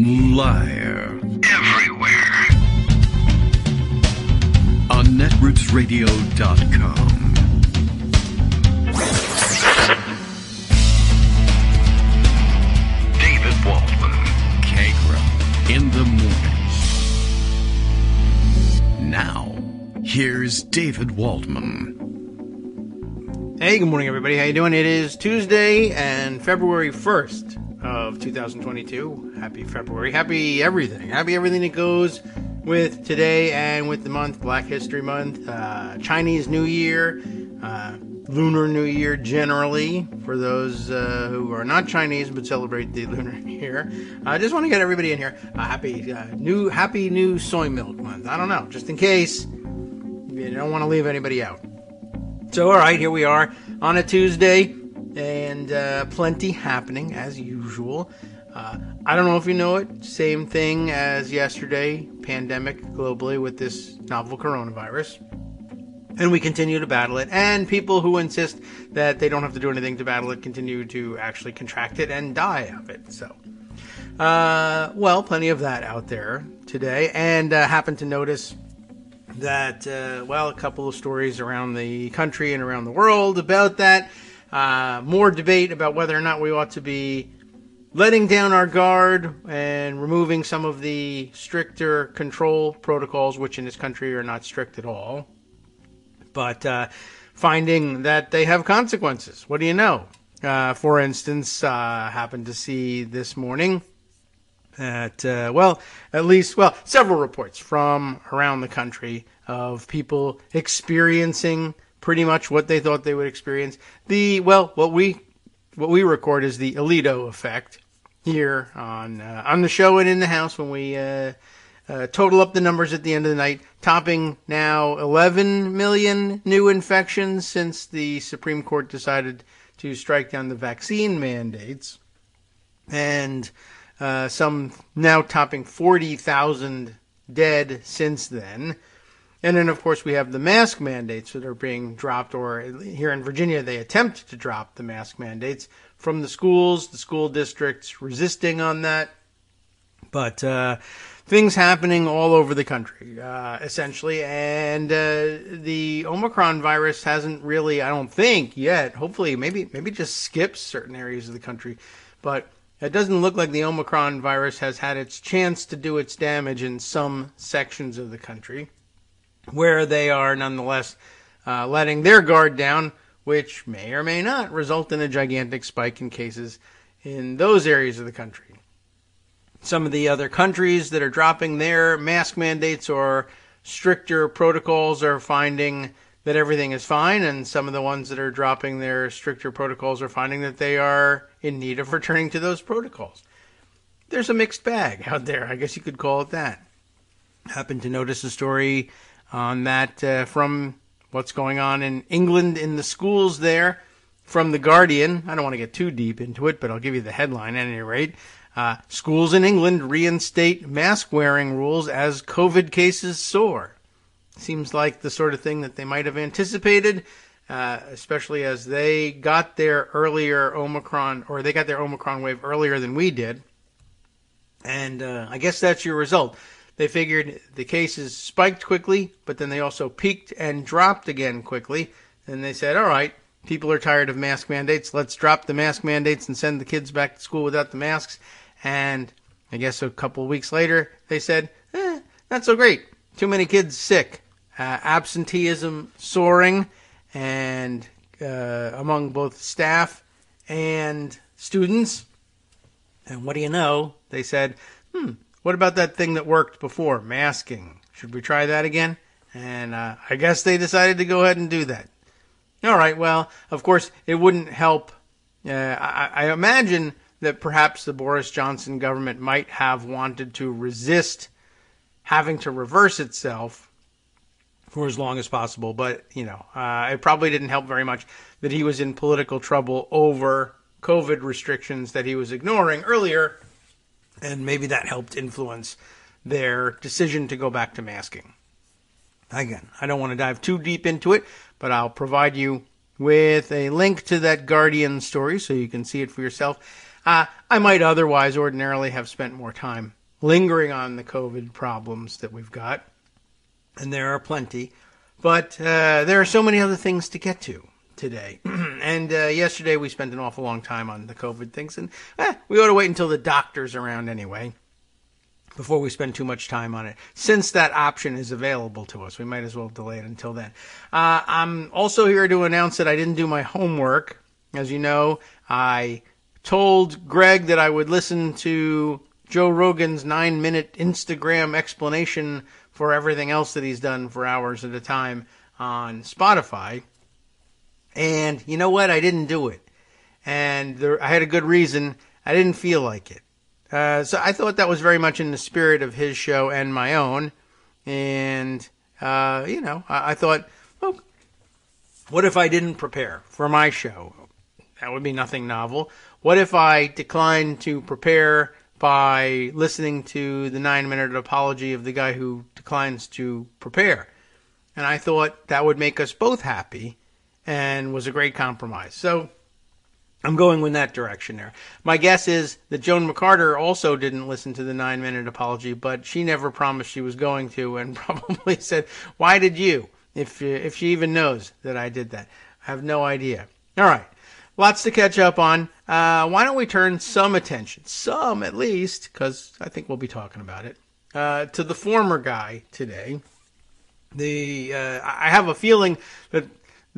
Liar. Everywhere. On netrootsradio.com. David Waldman. Kagro. In the morning. Now, here's David Waldman. Hey, good morning, everybody. How you doing? It is Tuesday and February 1st of 2022. Happy February. Happy everything. Happy everything that goes with today and with the month, Black History Month, Chinese New Year, Lunar New Year generally, for those who are not Chinese but celebrate the Lunar New Year. I just want to get everybody in here. Happy new soy milk month. I don't know, just in case you don't want to leave anybody out. So, all right, here we are on a Tuesday, and plenty happening, as usual. I don't know if you know it, same thing as yesterday, pandemic globally with this novel coronavirus. And we continue to battle it, and people who insist that they don't have to do anything to battle it continue to actually contract it and die of it. So, plenty of that out there today, and happen to notice that, a couple of stories around the country and around the world about that. More debate about whether or not we ought to be letting down our guard and removing some of the stricter control protocols, which in this country are not strict at all, but finding that they have consequences. What do you know? For instance, happened to see this morning that, several reports from around the country of people experiencing pretty much what they thought they would experience. What we record is the Alito effect here on the show and in the house when we total up the numbers at the end of the night, topping now 11 million new infections since the Supreme Court decided to strike down the vaccine mandates, and some now topping 40,000 dead since then. And then, of course, we have the mask mandates that are being dropped, or here in Virginia, they attempt to drop the mask mandates from the schools, the school districts resisting on that. But things happening all over the country, essentially. And the Omicron virus hasn't really, I don't think yet, hopefully, maybe just skips certain areas of the country. But it doesn't look like the Omicron virus has had its chance to do its damage in some sections of the country, where they are nonetheless letting their guard down, which may or may not result in a gigantic spike in cases in those areas of the country. Some of the other countries that are dropping their mask mandates or stricter protocols are finding that everything is fine, and some of the ones that are dropping their stricter protocols are finding that they are in need of returning to those protocols. There's a mixed bag out there, I guess you could call it that. Happened to notice a story on that from what's going on in England in the schools there from The Guardian. I don't want to get too deep into it, but I'll give you the headline at any rate. Schools in England reinstate mask-wearing rules as COVID cases soar. Seems like the sort of thing that they might have anticipated, especially as they got their Omicron wave earlier than we did. And I guess that's your result. They figured the cases spiked quickly, but then they also peaked and dropped again quickly. And they said, all right, people are tired of mask mandates. Let's drop the mask mandates and send the kids back to school without the masks. And I guess a couple of weeks later, they said, not so great. Too many kids sick. Absenteeism soaring, and among both staff and students. And what do you know? They said, what about that thing that worked before, masking? Should we try that again? And I guess they decided to go ahead and do that. All right, well, of course, it wouldn't help. I imagine that perhaps the Boris Johnson government might have wanted to resist having to reverse itself for as long as possible. But, it probably didn't help very much that he was in political trouble over COVID restrictions that he was ignoring earlier. And maybe that helped influence their decision to go back to masking. Again, I don't want to dive too deep into it, but I'll provide you with a link to that Guardian story so you can see it for yourself. I might otherwise ordinarily have spent more time lingering on the COVID problems that we've got, and there are plenty. But there are so many other things to get to today. And yesterday we spent an awful long time on the COVID things, and we ought to wait until the doctor's around anyway before we spend too much time on it. Since that option is available to us, we might as well delay it until then. I'm also here to announce that I didn't do my homework. As you know, I told Greg that I would listen to Joe Rogan's 9-minute Instagram explanation for everything else that he's done for hours at a time on Spotify. And you know what? I didn't do it. And I had a good reason. I didn't feel like it. So I thought that was very much in the spirit of his show and my own. And, I thought, well, what if I didn't prepare for my show? That would be nothing novel. What if I declined to prepare by listening to the 9-minute apology of the guy who declines to prepare? And I thought that would make us both happy and was a great compromise. So I'm going in that direction there. My guess is that Joan McCarter also didn't listen to the 9-minute apology, but she never promised she was going to, and probably said, why did you? If she even knows that I did that. I have no idea. All right. Lots to catch up on. Why don't we turn some attention, some at least, because I think we'll be talking about it, to the former guy today. I have a feeling that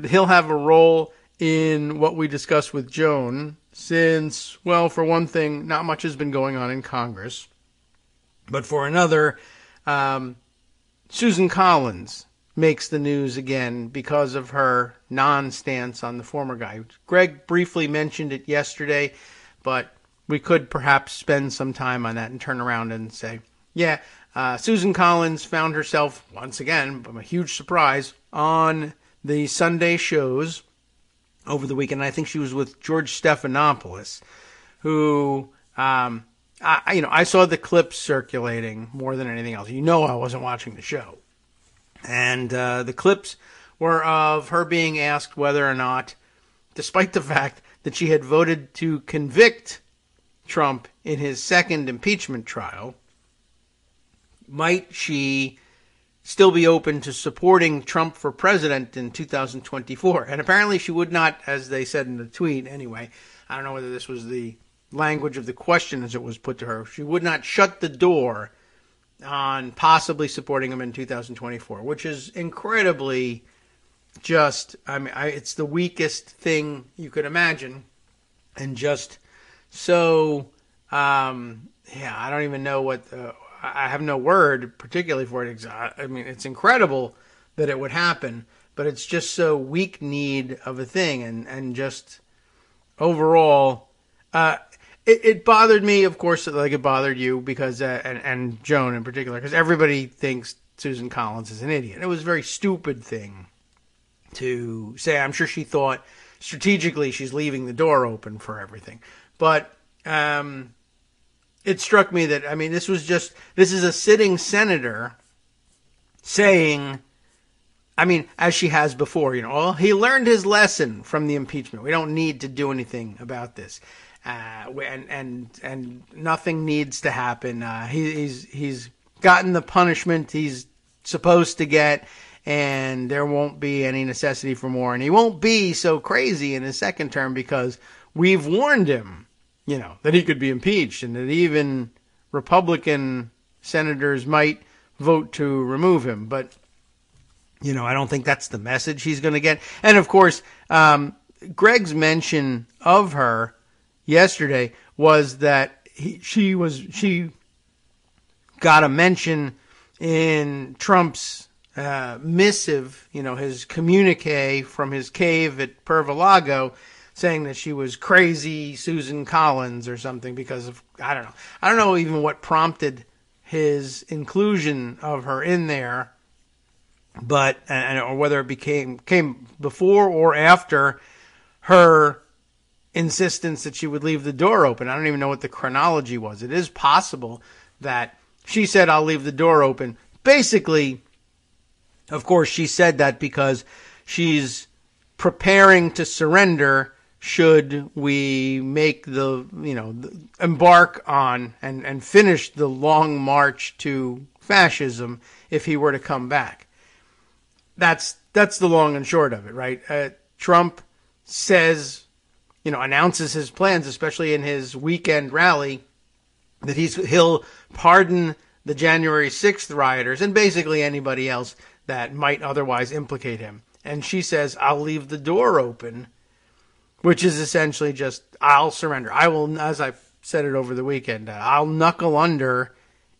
he'll have a role in what we discussed with Joan, since, well, for one thing, not much has been going on in Congress. But for another, Susan Collins makes the news again because of her non-stance on the former guy. Greg briefly mentioned it yesterday, but we could perhaps spend some time on that and turn around and say, yeah, Susan Collins found herself, once again, a huge surprise, on the Sunday shows over the weekend. I think she was with George Stephanopoulos, who, I saw the clips circulating more than anything else. I wasn't watching the show. And the clips were of her being asked whether or not, despite the fact that she had voted to convict Trump in his second impeachment trial, might she still be open to supporting Trump for president in 2024. And apparently she would not, as they said in the tweet anyway. I don't know whether this was the language of the question as it was put to her. She would not shut the door on possibly supporting him in 2024, which is incredibly just, it's the weakest thing you could imagine. And just so, I don't even know what, I have no word particularly for it. It's incredible that it would happen, but it's just so weak-kneed of a thing. And just overall, it bothered me, of course, like it bothered you, because and Joan in particular, because everybody thinks Susan Collins is an idiot. It was a very stupid thing to say. I'm sure she thought strategically she's leaving the door open for everything. But it struck me that, this is a sitting senator saying, as she has before, he learned his lesson from the impeachment. We don't need to do anything about this. And nothing needs to happen. He's gotten the punishment he's supposed to get, and there won't be any necessity for more. And he won't be so crazy in his second term because we've warned him, that he could be impeached, and that even Republican senators might vote to remove him. But, I don't think that's the message he's going to get. And of course, Greg's mention of her yesterday was that she got a mention in Trump's missive, his communique from his cave at Pervalago, saying that she was crazy Susan Collins or something because of, I don't know even what prompted his inclusion of her in there, but, or whether it came before or after her insistence that she would leave the door open. I don't even know what the chronology was. It is possible that she said, I'll leave the door open. Basically, of course, she said that because she's preparing to surrender should we make embark on and finish the long march to fascism if he were to come back. That's the long and short of it, right? Trump says, announces his plans, especially in his weekend rally, that he'll pardon the January 6th rioters and basically anybody else that might otherwise implicate him. And she says, I'll leave the door open, which is essentially just, I'll surrender. I will, as I said it over the weekend, I'll knuckle under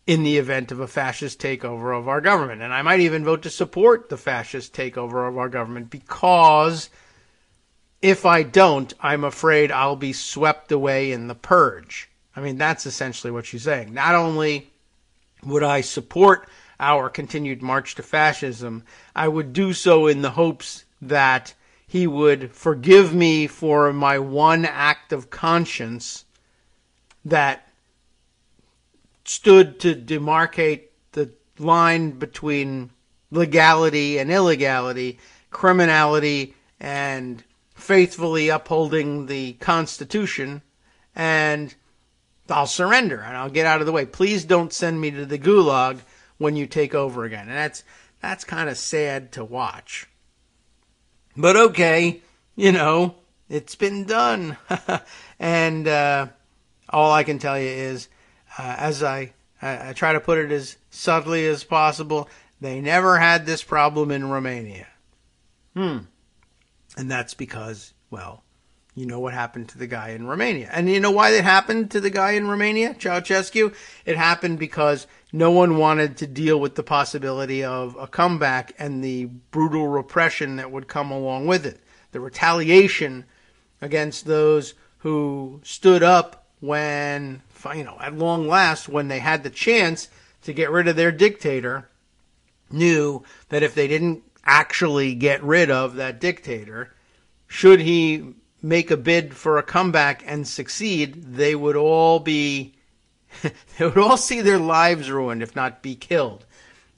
in the event of a fascist takeover of our government. And I might even vote to support the fascist takeover of our government, because if I don't, I'm afraid I'll be swept away in the purge. I mean, that's essentially what she's saying. Not only would I support our continued march to fascism, I would do so in the hopes that he would forgive me for my one act of conscience that stood to demarcate the line between legality and illegality, criminality and faithfully upholding the Constitution, and I'll surrender and I'll get out of the way. Please don't send me to the gulag when you take over again. And that's kind of sad to watch. But okay, it's been done. And all I can tell you is, as I try to put it as subtly as possible, they never had this problem in Romania. And that's because, well, you know what happened to the guy in Romania. And you know why it happened to the guy in Romania, Ceausescu? It happened because no one wanted to deal with the possibility of a comeback and the brutal repression that would come along with it. The retaliation against those who stood up when, at long last, when they had the chance to get rid of their dictator, knew that if they didn't actually get rid of that dictator, should he make a bid for a comeback and succeed, they would all see their lives ruined, if not be killed.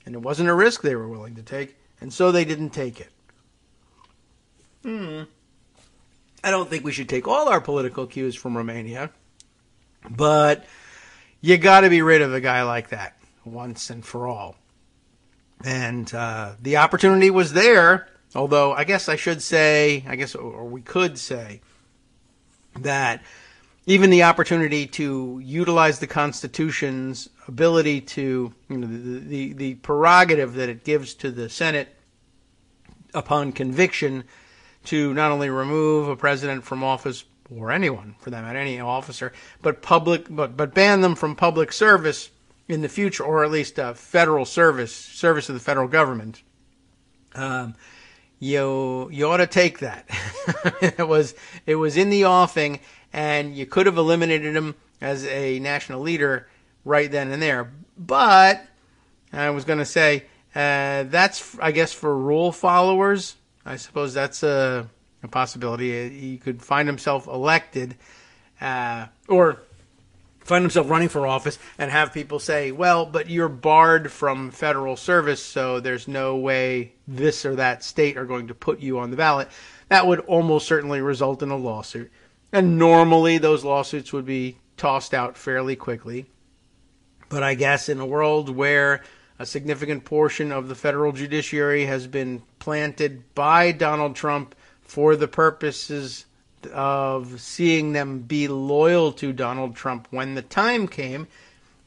And it wasn't a risk they were willing to take, and so they didn't take it. I don't think we should take all our political cues from Romania, but you got to be rid of a guy like that once and for all. And the opportunity was there. Although, I guess I should say, or we could say, that even the opportunity to utilize the Constitution's ability to, the prerogative that it gives to the Senate upon conviction to not only remove a president from office, or anyone for that matter, any officer, but ban them from public service in the future, or at least federal service of the federal government. You ought to take that. It was in the offing, and you could have eliminated him as a national leader right then and there. But I was going to say that's, I guess, for rule followers. I suppose that's a possibility. He could find himself elected, or find himself running for office and have people say, well, but you're barred from federal service, so there's no way this or that state are going to put you on the ballot. That would almost certainly result in a lawsuit. And normally those lawsuits would be tossed out fairly quickly. But I guess in a world where a significant portion of the federal judiciary has been planted by Donald Trump for the purposes of seeing them be loyal to Donald Trump when the time came,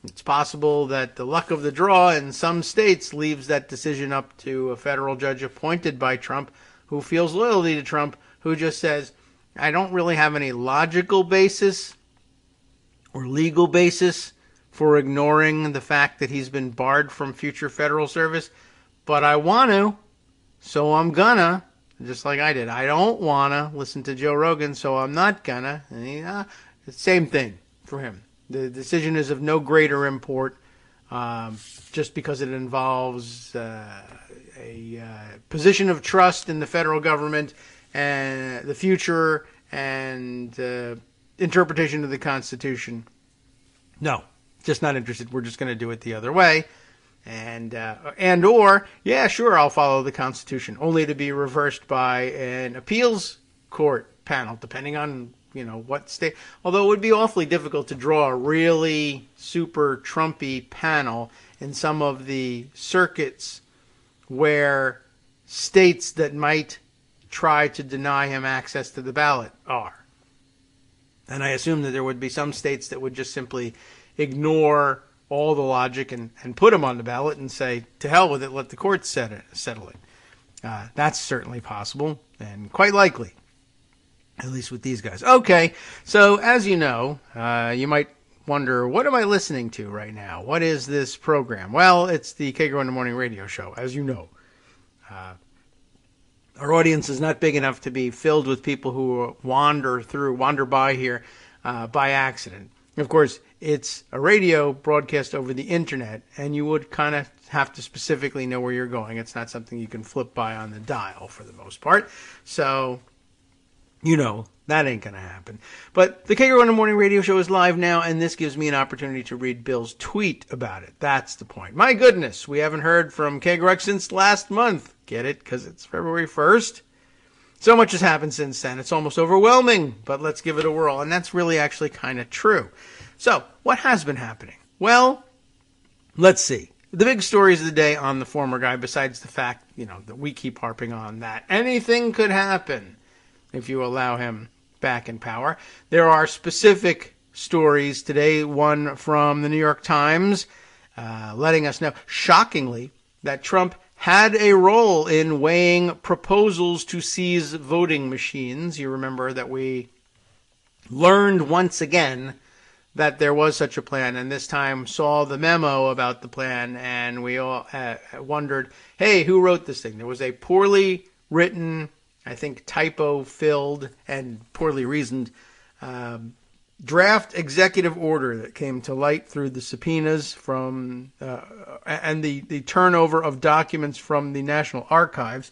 it's possible that the luck of the draw in some states leaves that decision up to a federal judge appointed by Trump who feels loyalty to Trump, who just says, I don't really have any logical basis or legal basis for ignoring the fact that he's been barred from future federal service, but I want to, so I'm gonna. Just like I did. I don't want to listen to Joe Rogan, so I'm not gonna. Same thing for him. The decision is of no greater import just because it involves a position of trust in the federal government and the future and interpretation of the Constitution. No, just not interested. We're just going to do it the other way. Or, yeah, sure, I'll follow the Constitution, only to be reversed by an appeals court panel, depending on, what state. Although it would be awfully difficult to draw a really super Trumpy panel in some of the circuits where states that might try to deny him access to the ballot are. And I assume that there would be some states that would just simply ignore all the logic and put him on the ballot and say, to hell with it, let the courts settle it. That's certainly possible and quite likely, at least with these guys. Okay, so as you know, you might wonder, what am I listening to right now? What is this program? Well, it's the Kagro in the Morning radio show, as you know. Our audience is not big enough to be filled with people who wander by here by accident. Of course, it's a radio broadcast over the internet, and you would kind of have to specifically know where you're going. It's not something you can flip by on the dial for the most part. So, that ain't going to happen. But the Kagro in the Morning radio show is live now, and this gives me an opportunity to read Bill's tweet about it. That's the point. My goodness, we haven't heard from Kagro since last month. Get it? Because it's February 1st. So much has happened since then. It's almost overwhelming, but let's give it a whirl. And that's really actually kind of true. So, what has been happening? Well, let's see. The big stories of the day on the former guy, besides the fact, that we keep harping on that anything could happen if you allow him back in power. There are specific stories today, one from the New York Times, letting us know, shockingly, that Trump had a role in weighing proposals to seize voting machines. You remember that we learned once again that there was such a plan, and this time saw the memo about the plan, and we all wondered, hey, who wrote this thing? There was a poorly written, I think typo-filled and poorly reasoned draft executive order that came to light through the subpoenas from and the turnover of documents from the National Archives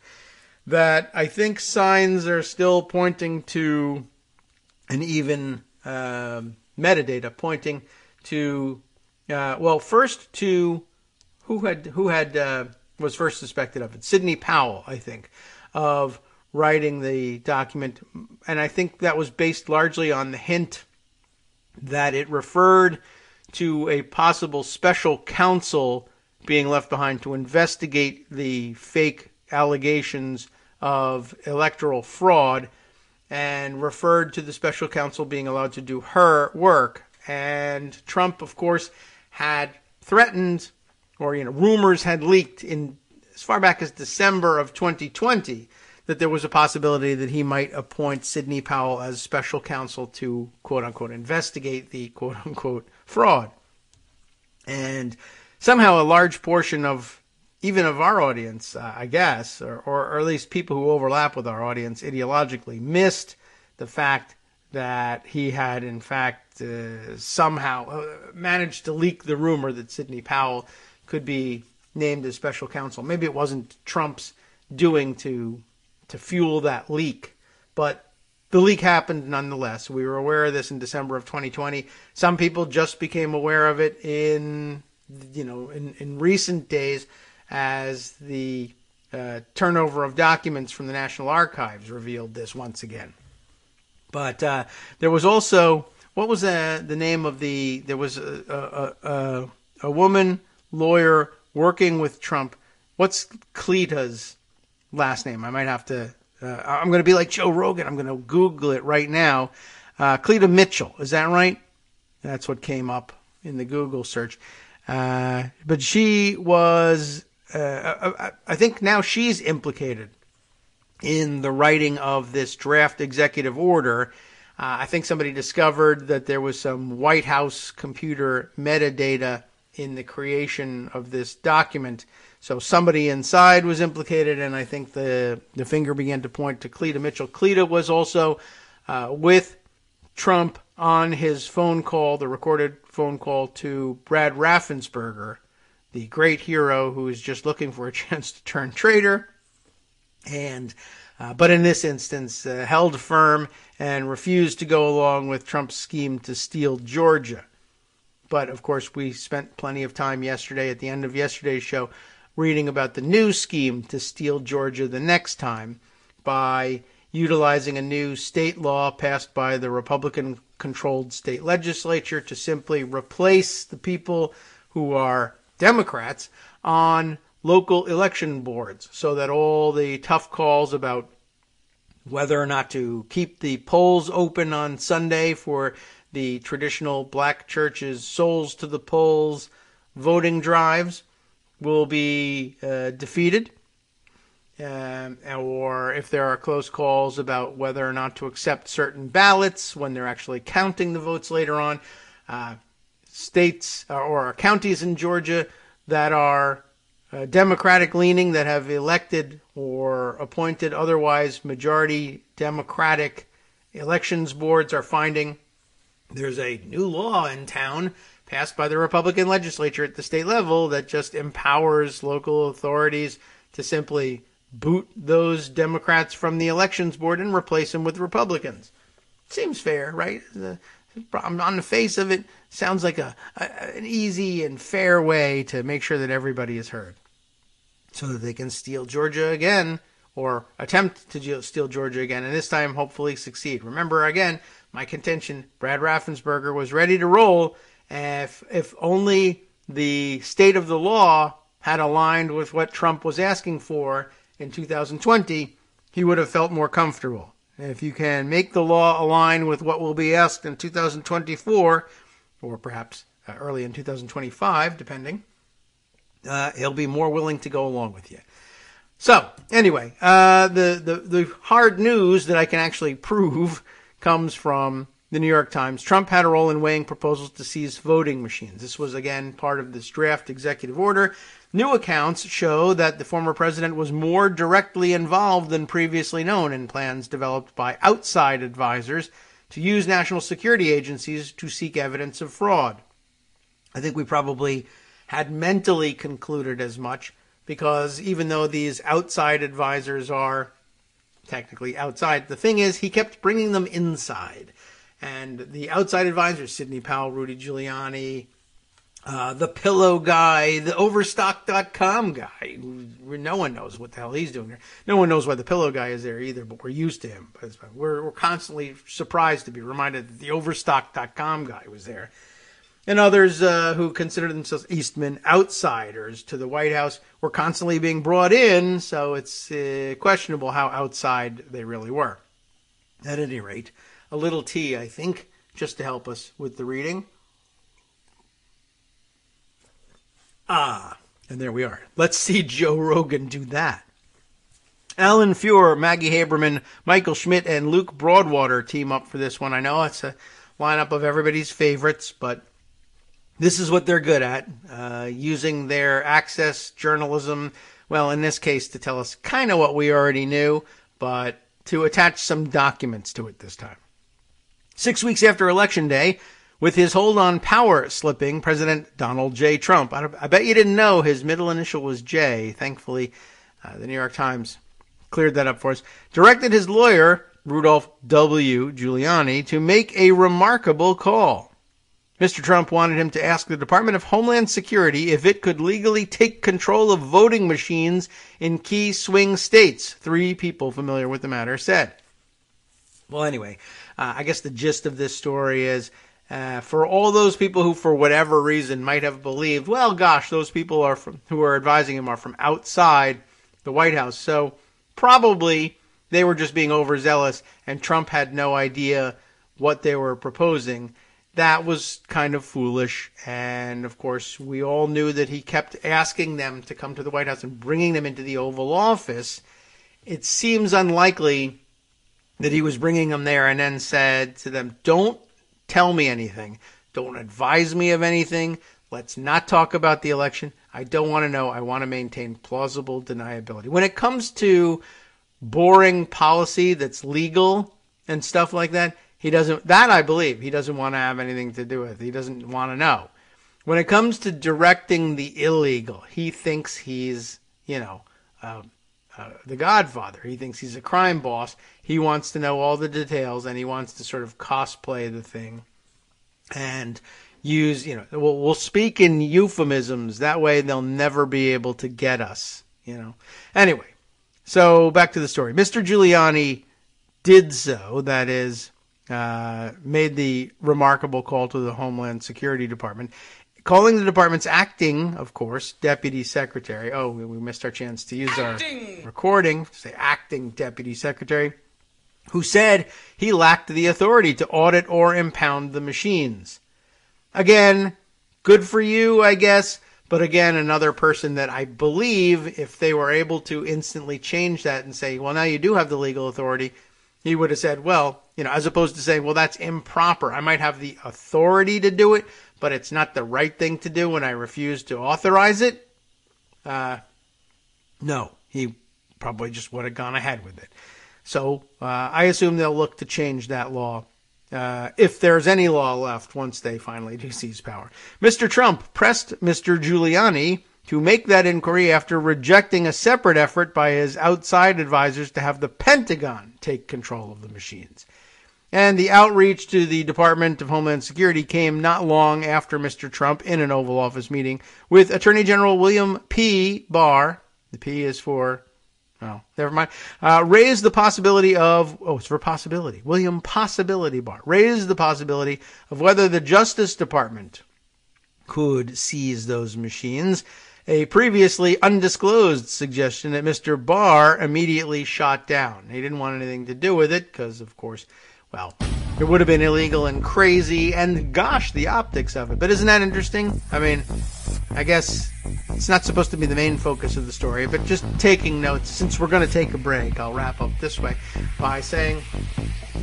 that I think signs are still pointing to an even metadata pointing to first to who was first suspected of it. Sidney Powell, I think, of writing the document, and I think that was based largely on the hint that it referred to a possible special counsel being left behind to investigate the fake allegations of electoral fraud, and referred to the special counsel being allowed to do her work. And Trump, of course, had threatened, or rumors had leaked in as far back as December of 2020 that there was a possibility that he might appoint Sidney Powell as special counsel to, quote-unquote, investigate the, quote-unquote, fraud. And somehow a large portion of, even of our audience, I guess, or at least people who overlap with our audience ideologically, missed the fact that he had, in fact, somehow managed to leak the rumor that Sidney Powell could be named as special counsel. Maybe it wasn't Trump's doing to fuel that leak, but the leak happened nonetheless. We were aware of this in December of 2020. Some people just became aware of it in recent days as the turnover of documents from the National Archives revealed this once again. But there was also, what was the name of there was a woman lawyer working with Trump. What's Cleta's last name? I might have to, I'm going to be like Joe Rogan. I'm going to Google it right now. Cleta Mitchell. Is that right? That's what came up in the Google search. But she was, I think now she's implicated in the writing of this draft executive order. I think somebody discovered that there was some White House computer metadata in the creation of this document. So somebody inside was implicated, and I think the finger began to point to Cleta Mitchell. Cleta was also with Trump on his phone call, the recorded phone call to Brad Raffensperger, the great hero who is just looking for a chance to turn traitor, and but in this instance held firm and refused to go along with Trump's scheme to steal Georgia. But, of course, we spent plenty of time yesterday, at the end of yesterday's show, reading about the new scheme to steal Georgia the next time by utilizing a new state law passed by the Republican-controlled state legislature to simply replace the people who are Democrats on local election boards, so that all the tough calls about whether or not to keep the polls open on Sunday for the traditional black churches' souls to the polls voting drives will be defeated. Or if there are close calls about whether or not to accept certain ballots when they're actually counting the votes later on, states or counties in Georgia that are Democratic leaning, that have elected or appointed otherwise majority Democratic elections boards, are finding there's a new law in town passed by the Republican legislature at the state level that just empowers local authorities to simply boot those Democrats from the elections board and replace them with Republicans. Seems fair, right? On the face of it, sounds like an easy and fair way to make sure that everybody is heard, so that they can steal Georgia again, or attempt to steal Georgia again, and this time hopefully succeed. Remember, again, my contention, Brad Raffensperger was ready to roll if only the state of the law had aligned with what Trump was asking for in 2020, he would have felt more comfortable. If you can make the law align with what will be asked in 2024, or perhaps early in 2025, depending, he'll be more willing to go along with you. So, anyway, the hard news that I can actually prove comes from the New York Times. Trump had a role in weighing proposals to seize voting machines. This was, again, part of this draft executive order. New accounts show that the former president was more directly involved than previously known in plans developed by outside advisors to use national security agencies to seek evidence of fraud. I think we probably had mentally concluded as much, because even though these outside advisors are technically outside, the thing is he kept bringing them inside. And the outside advisors, Sidney Powell, Rudy Giuliani, the Pillow guy, the Overstock.com guy, no one knows what the hell he's doing there. No one knows why the Pillow guy is there either, but we're used to him. We're constantly surprised to be reminded that the Overstock.com guy was there. And others who consider themselves Eastman outsiders to the White House were constantly being brought in, so it's questionable how outside they really were. At any rate, a little tea, I think, just to help us with the reading. And there we are. Let's see Joe Rogan do that. Alan Fuhr, Maggie Haberman, Michael Schmidt, and Luke Broadwater team up for this one. I know it's a lineup of everybody's favorites, but this is what they're good at, using their access journalism, well, in this case, to tell us kind of what we already knew, but to attach some documents to it this time. 6 weeks after Election Day, with his hold on power slipping, President Donald J. Trump, I bet you didn't know his middle initial was J. Thankfully, the New York Times cleared that up for us, directed his lawyer, Rudolph W. Giuliani, to make a remarkable call. Mr. Trump wanted him to ask the Department of Homeland Security if it could legally take control of voting machines in key swing states, 3 people familiar with the matter said. Well, anyway, I guess the gist of this story is, for all those people who, for whatever reason, might have believed, well, gosh, those people who are advising him are from outside the White House, so probably they were just being overzealous and Trump had no idea what they were proposing. That was kind of foolish, and of course we all knew that he kept asking them to come to the White House and bringing them into the Oval Office. It seems unlikely that he was bringing them there and then said to them, don't tell me anything. Don't advise me of anything. Let's not talk about the election. I don't want to know. I want to maintain plausible deniability. When it comes to boring policy that's legal and stuff like that, I believe he doesn't want to have anything to do with. He doesn't want to know. When it comes to directing the illegal, he thinks he's, the Godfather. He thinks he's a crime boss. He wants to know all the details, and he wants to sort of cosplay the thing and use, we'll speak in euphemisms. That way they'll never be able to get us, Anyway, so back to the story. Mr. Giuliani did so, that is, made the remarkable call to the Homeland Security Department, calling the department's acting, of course, deputy secretary. Oh, we missed our chance to use our recording, say acting deputy secretary, who said he lacked the authority to audit or impound the machines. Again, good for you, I guess. But again, another person that I believe if they were able to instantly change that and say, well, now you do have the legal authority, he would have said, well, as opposed to saying, well, that's improper. I might have the authority to do it, but it's not the right thing to do and I refuse to authorize it. No, he probably just would have gone ahead with it. So I assume they'll look to change that law. If there's any law left once they finally do seize power. Mr. Trump pressed Mr. Giuliani to make that inquiry after rejecting a separate effort by his outside advisors to have the Pentagon take control of the machines. And the outreach to the Department of Homeland Security came not long after Mr. Trump, in an Oval Office meeting with Attorney General William P. Barr, the P is for... oh, never mind. Raised the possibility of... oh, it's for possibility. William Possibility Barr. Raised the possibility of whether the Justice Department could seize those machines. A previously undisclosed suggestion that Mr. Barr immediately shot down. He didn't want anything to do with it because, of course, well, it would have been illegal and crazy, and gosh, the optics of it. But isn't that interesting? I mean, I guess it's not supposed to be the main focus of the story, but just taking notes. Since we're going to take a break, I'll wrap up this way by saying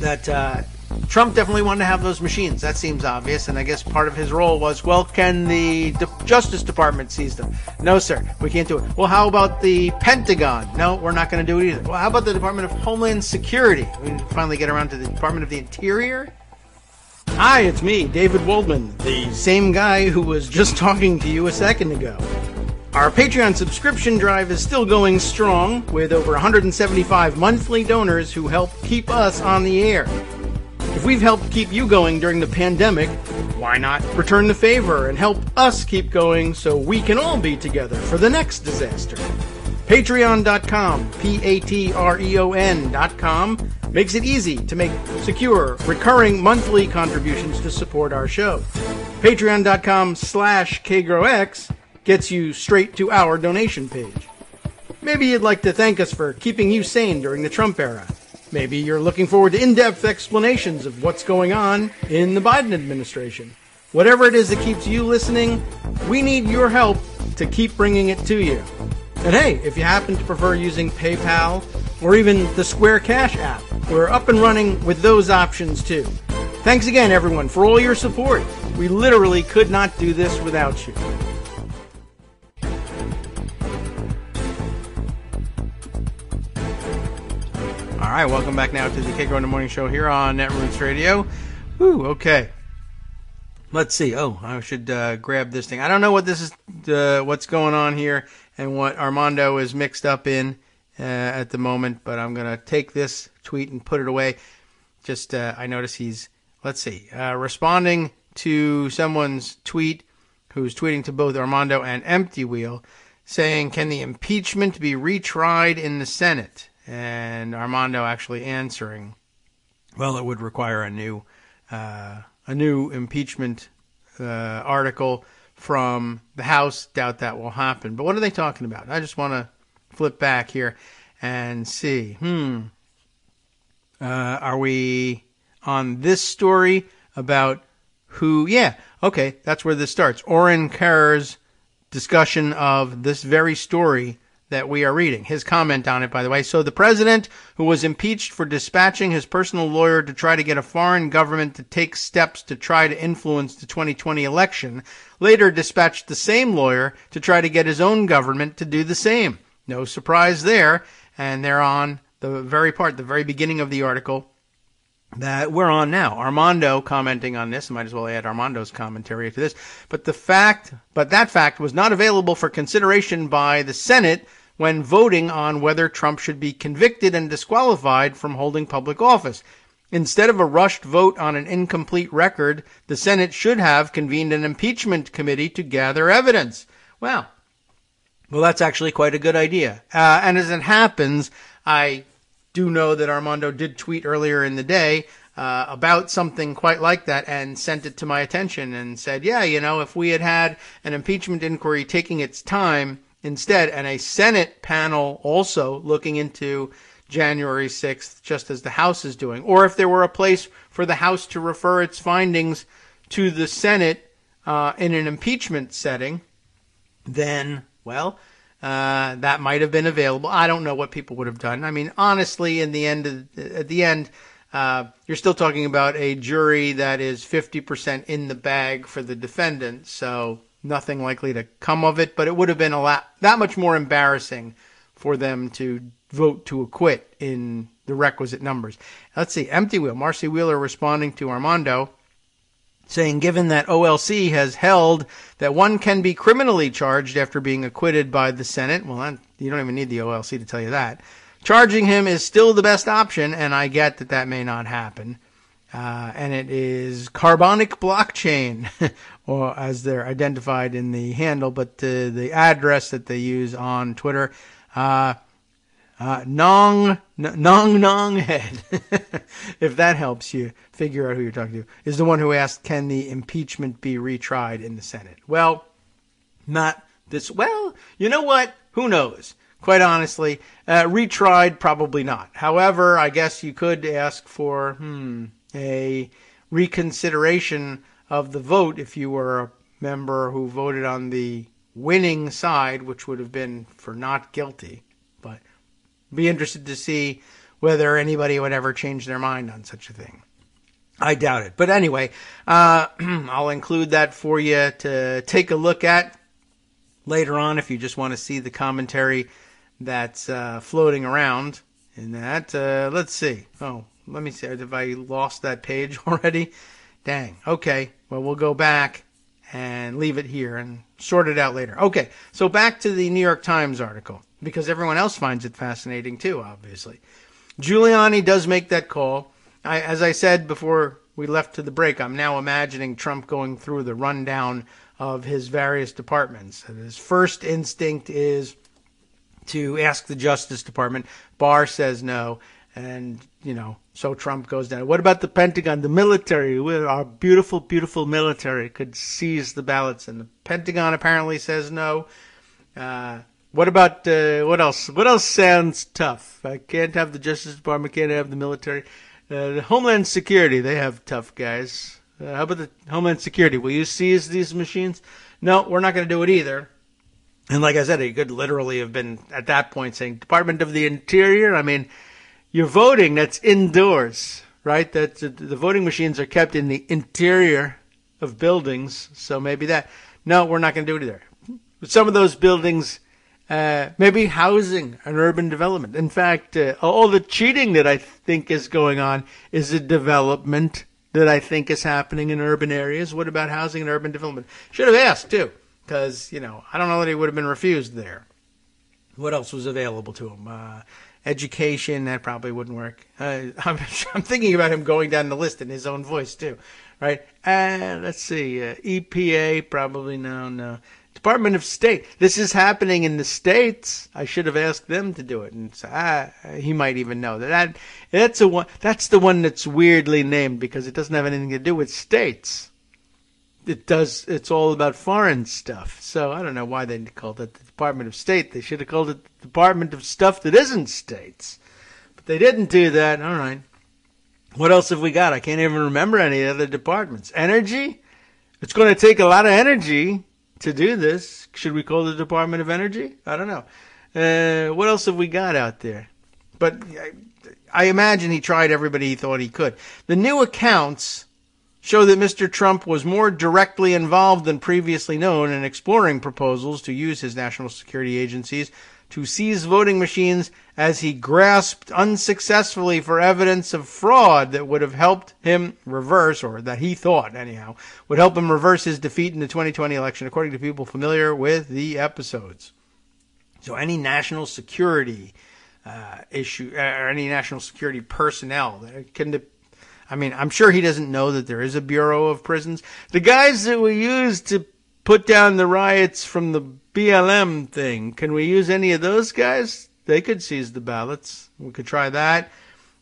that Trump definitely wanted to have those machines. That seems obvious, and I guess part of his role was, well, can the Justice Department seize them? No, sir, we can't do it. Well, how about the Pentagon? No, we're not going to do it either. Well, how about the Department of Homeland Security? We finally get around to the Department of the Interior? Hi, it's me, David Waldman, the same guy who was just talking to you a second ago. Our Patreon subscription drive is still going strong, with over 175 monthly donors who help keep us on the air. If we've helped keep you going during the pandemic, why not return the favor and help us keep going so we can all be together for the next disaster? Patreon.com, Patreon.com, makes it easy to make secure, recurring monthly contributions to support our show. Patreon.com/KagroX gets you straight to our donation page. Maybe you'd like to thank us for keeping you sane during the Trump era. Maybe you're looking forward to in-depth explanations of what's going on in the Biden administration. Whatever it is that keeps you listening, we need your help to keep bringing it to you. And hey, if you happen to prefer using PayPal or even the Square Cash app, we're up and running with those options too. Thanks again, everyone, for all your support. We literally could not do this without you. All right, welcome back now to the Kagro in the Morning Show here on Netroots Radio. Woo, okay. Let's see. Oh, I should grab this thing. I don't know what this is, what's going on here, and what Armando is mixed up in at the moment. But I'm gonna take this tweet and put it away. Just I notice he's, let's see, responding to someone's tweet, who's tweeting to both Armando and Empty Wheel, saying, "Can the impeachment be retried in the Senate?" And Armando actually answering, well, it would require a new impeachment article from the House. Doubt that will happen. But what are they talking about? I just want to flip back here and see. Are we on this story about who? Yeah, okay, that's where this starts. Oren Kerr's discussion of this very story that we are reading. His comment on it, by the way. So the president, who was impeached for dispatching his personal lawyer to try to get a foreign government to take steps to try to influence the 2020 election, later dispatched the same lawyer to try to get his own government to do the same. No surprise there. And they're on the very beginning of the article that we're on now. Armando commenting on this. I might as well add Armando's commentary to this. But that fact was not available for consideration by the Senate when voting on whether Trump should be convicted and disqualified from holding public office. Instead of a rushed vote on an incomplete record, the Senate should have convened an impeachment committee to gather evidence. Well, that's actually quite a good idea. And as it happens, I do know that Armando did tweet earlier in the day about something quite like that and sent it to my attention and said, yeah, if we had had an impeachment inquiry taking its time instead and a Senate panel also looking into January 6th, just as the House is doing, or if there were a place for the House to refer its findings to the Senate in an impeachment setting, then, well, that might have been available. I don't know what people would have done. I mean, honestly, at the end, you're still talking about a jury that is 50% in the bag for the defendant, so nothing likely to come of it. But it would have been that much more embarrassing for them to vote to acquit in the requisite numbers. Let's see. Empty Wheel. Marcy Wheeler responding to Armando, saying, given that OLC has held that one can be criminally charged after being acquitted by the Senate, well, you don't even need the OLC to tell you that, charging him is still the best option, and I get that may not happen. And it is carbonic blockchain, or as they're identified in the handle, but the address that they use on Twitter, Nong Head, if that helps you figure out who you're talking to, is the one who asked, can the impeachment be retried in the Senate? Well, not this. Well, you know what? Who knows? Quite honestly, retried, probably not. However, I guess you could ask for a reconsideration of the vote if you were a member who voted on the winning side, which would have been for not guilty. But be interested to see whether anybody would ever change their mind on such a thing. I doubt it. But anyway, I'll include that for you to take a look at later on if you just want to see the commentary that's floating around in that. Let's see. Oh, let me see. Have I lost that page already? Dang. Okay. Well, we'll go back and leave it here and sort it out later. Okay. So back to the New York Times article, because everyone else finds it fascinating too, obviously. Giuliani does make that call. As I said before we left to the break, I'm now imagining Trump going through the rundown of his various departments. And his first instinct is to ask the Justice Department. Barr says no. And, so Trump goes down. What about the Pentagon, the military? Our beautiful, beautiful military could seize the ballots. And the Pentagon apparently says no. What about, what else? What else sounds tough? I can't have the Justice Department, can't have the military. The Homeland Security, they have tough guys. How about the Homeland Security? Will you seize these machines? No, we're not going to do it either. And like I said, he could literally have been at that point saying, Department of the Interior? I mean, you're voting, that's indoors, right? That's the voting machines are kept in the interior of buildings, so maybe that. No, we're not going to do it either. Some of those buildings, maybe housing and urban development. In fact, all the cheating that I think is going on is a development that I think is happening in urban areas. What about housing and urban development? Should have asked, too, because, I don't know that he would have been refused there. What else was available to him? Education, that probably wouldn't work. I'm thinking about him going down the list in his own voice, too, right? Let's see. EPA, probably no. Department of State. This is happening in the states. I should have asked them to do it. And so, he might even know that's the one that's weirdly named because it doesn't have anything to do with states. It's all about foreign stuff. So I don't know why they called it the Department of State. They should have called it the Department of Stuff that isn't states. But they didn't do that. All right. What else have we got? I can't even remember any other departments. Energy? It's going to take a lot of energy to do this. Should we call it the Department of Energy? I don't know. What else have we got out there? But I imagine he tried everybody he thought he could. The new accounts show that Mr. Trump was more directly involved than previously known in exploring proposals to use his national security agencies to seize voting machines as he grasped unsuccessfully for evidence of fraud that would have helped him reverse, or that he thought anyhow, would help him reverse his defeat in the 2020 election, according to people familiar with the episodes. So any national security issue, or any national security personnel, I'm sure he doesn't know that there is a Bureau of Prisons. The guys that we used to put down the riots from the BLM thing, can we use any of those guys? They could seize the ballots. We could try that.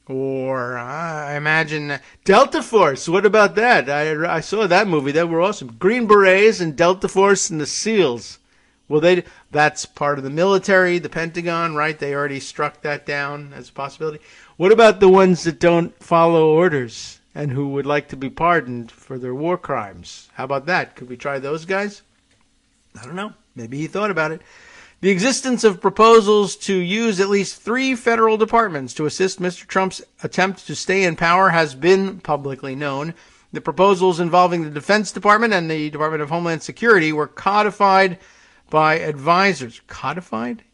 Or I imagine Delta Force. What about that? I saw that movie. That were awesome. Green Berets and Delta Force and the SEALs. Well, that's part of the military, the Pentagon, right? They already struck that down as a possibility. What about the ones that don't follow orders and who would like to be pardoned for their war crimes? How about that? Could we try those guys? I don't know. Maybe he thought about it. The existence of proposals to use at least 3 federal departments to assist Mr. Trump's attempt to stay in power has been publicly known. The proposals involving the Defense Department and the Department of Homeland Security were codified by advisors. Codified?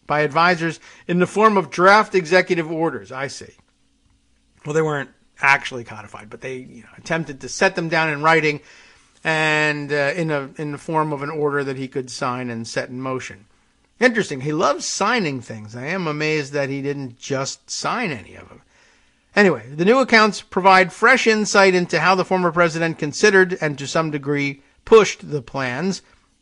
By advisors in the form of draft executive orders, I see. Well, they weren't actually codified, but they attempted to set them down in writing and in the form of an order that he could sign and set in motion. Interesting. He loves signing things. I am amazed that he didn't just sign any of them. Anyway, the new accounts provide fresh insight into how the former president considered and to some degree pushed the plans,